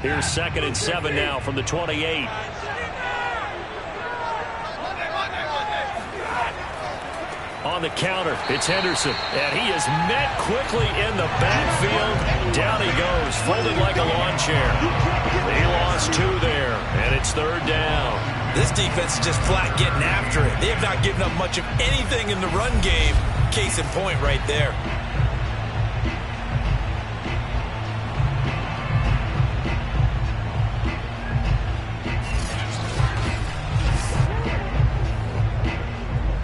Here's 2nd and 7 now from the 28. On the counter, it's Henderson. And he is met quickly in the backfield. Down he goes, folded like a lawn chair. He lost 2 there, and it's 3rd down. This defense is just flat getting after it. They have not given up much of anything in the run game. Case in point right there.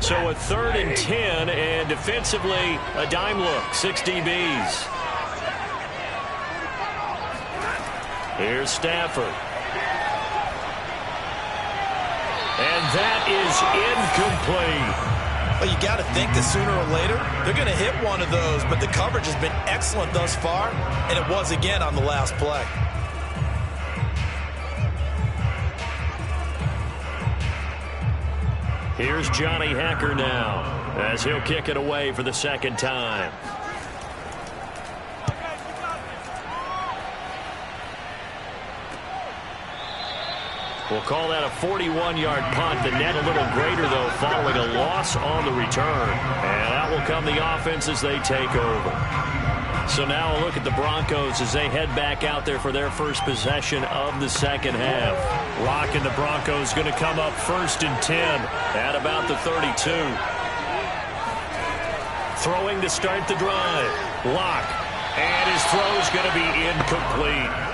So a 3rd and 10, and defensively, a dime look, 6 DBs. Here's Stafford. And that is incomplete. Well, you got to think that sooner or later, they're going to hit one of those, but the coverage has been excellent thus far, and it was again on the last play. Here's Johnny Hacker now, as he'll kick it away for the 2nd time. We'll call that a 41-yard punt. The net a little greater, though, following a loss on the return. And out will come the offense as they take over. So now a look at the Broncos as they head back out there for their first possession of the second half. Locke and the Broncos going to come up 1st and 10 at about the 32. Throwing to start the drive. Locke. And his throw is going to be incomplete.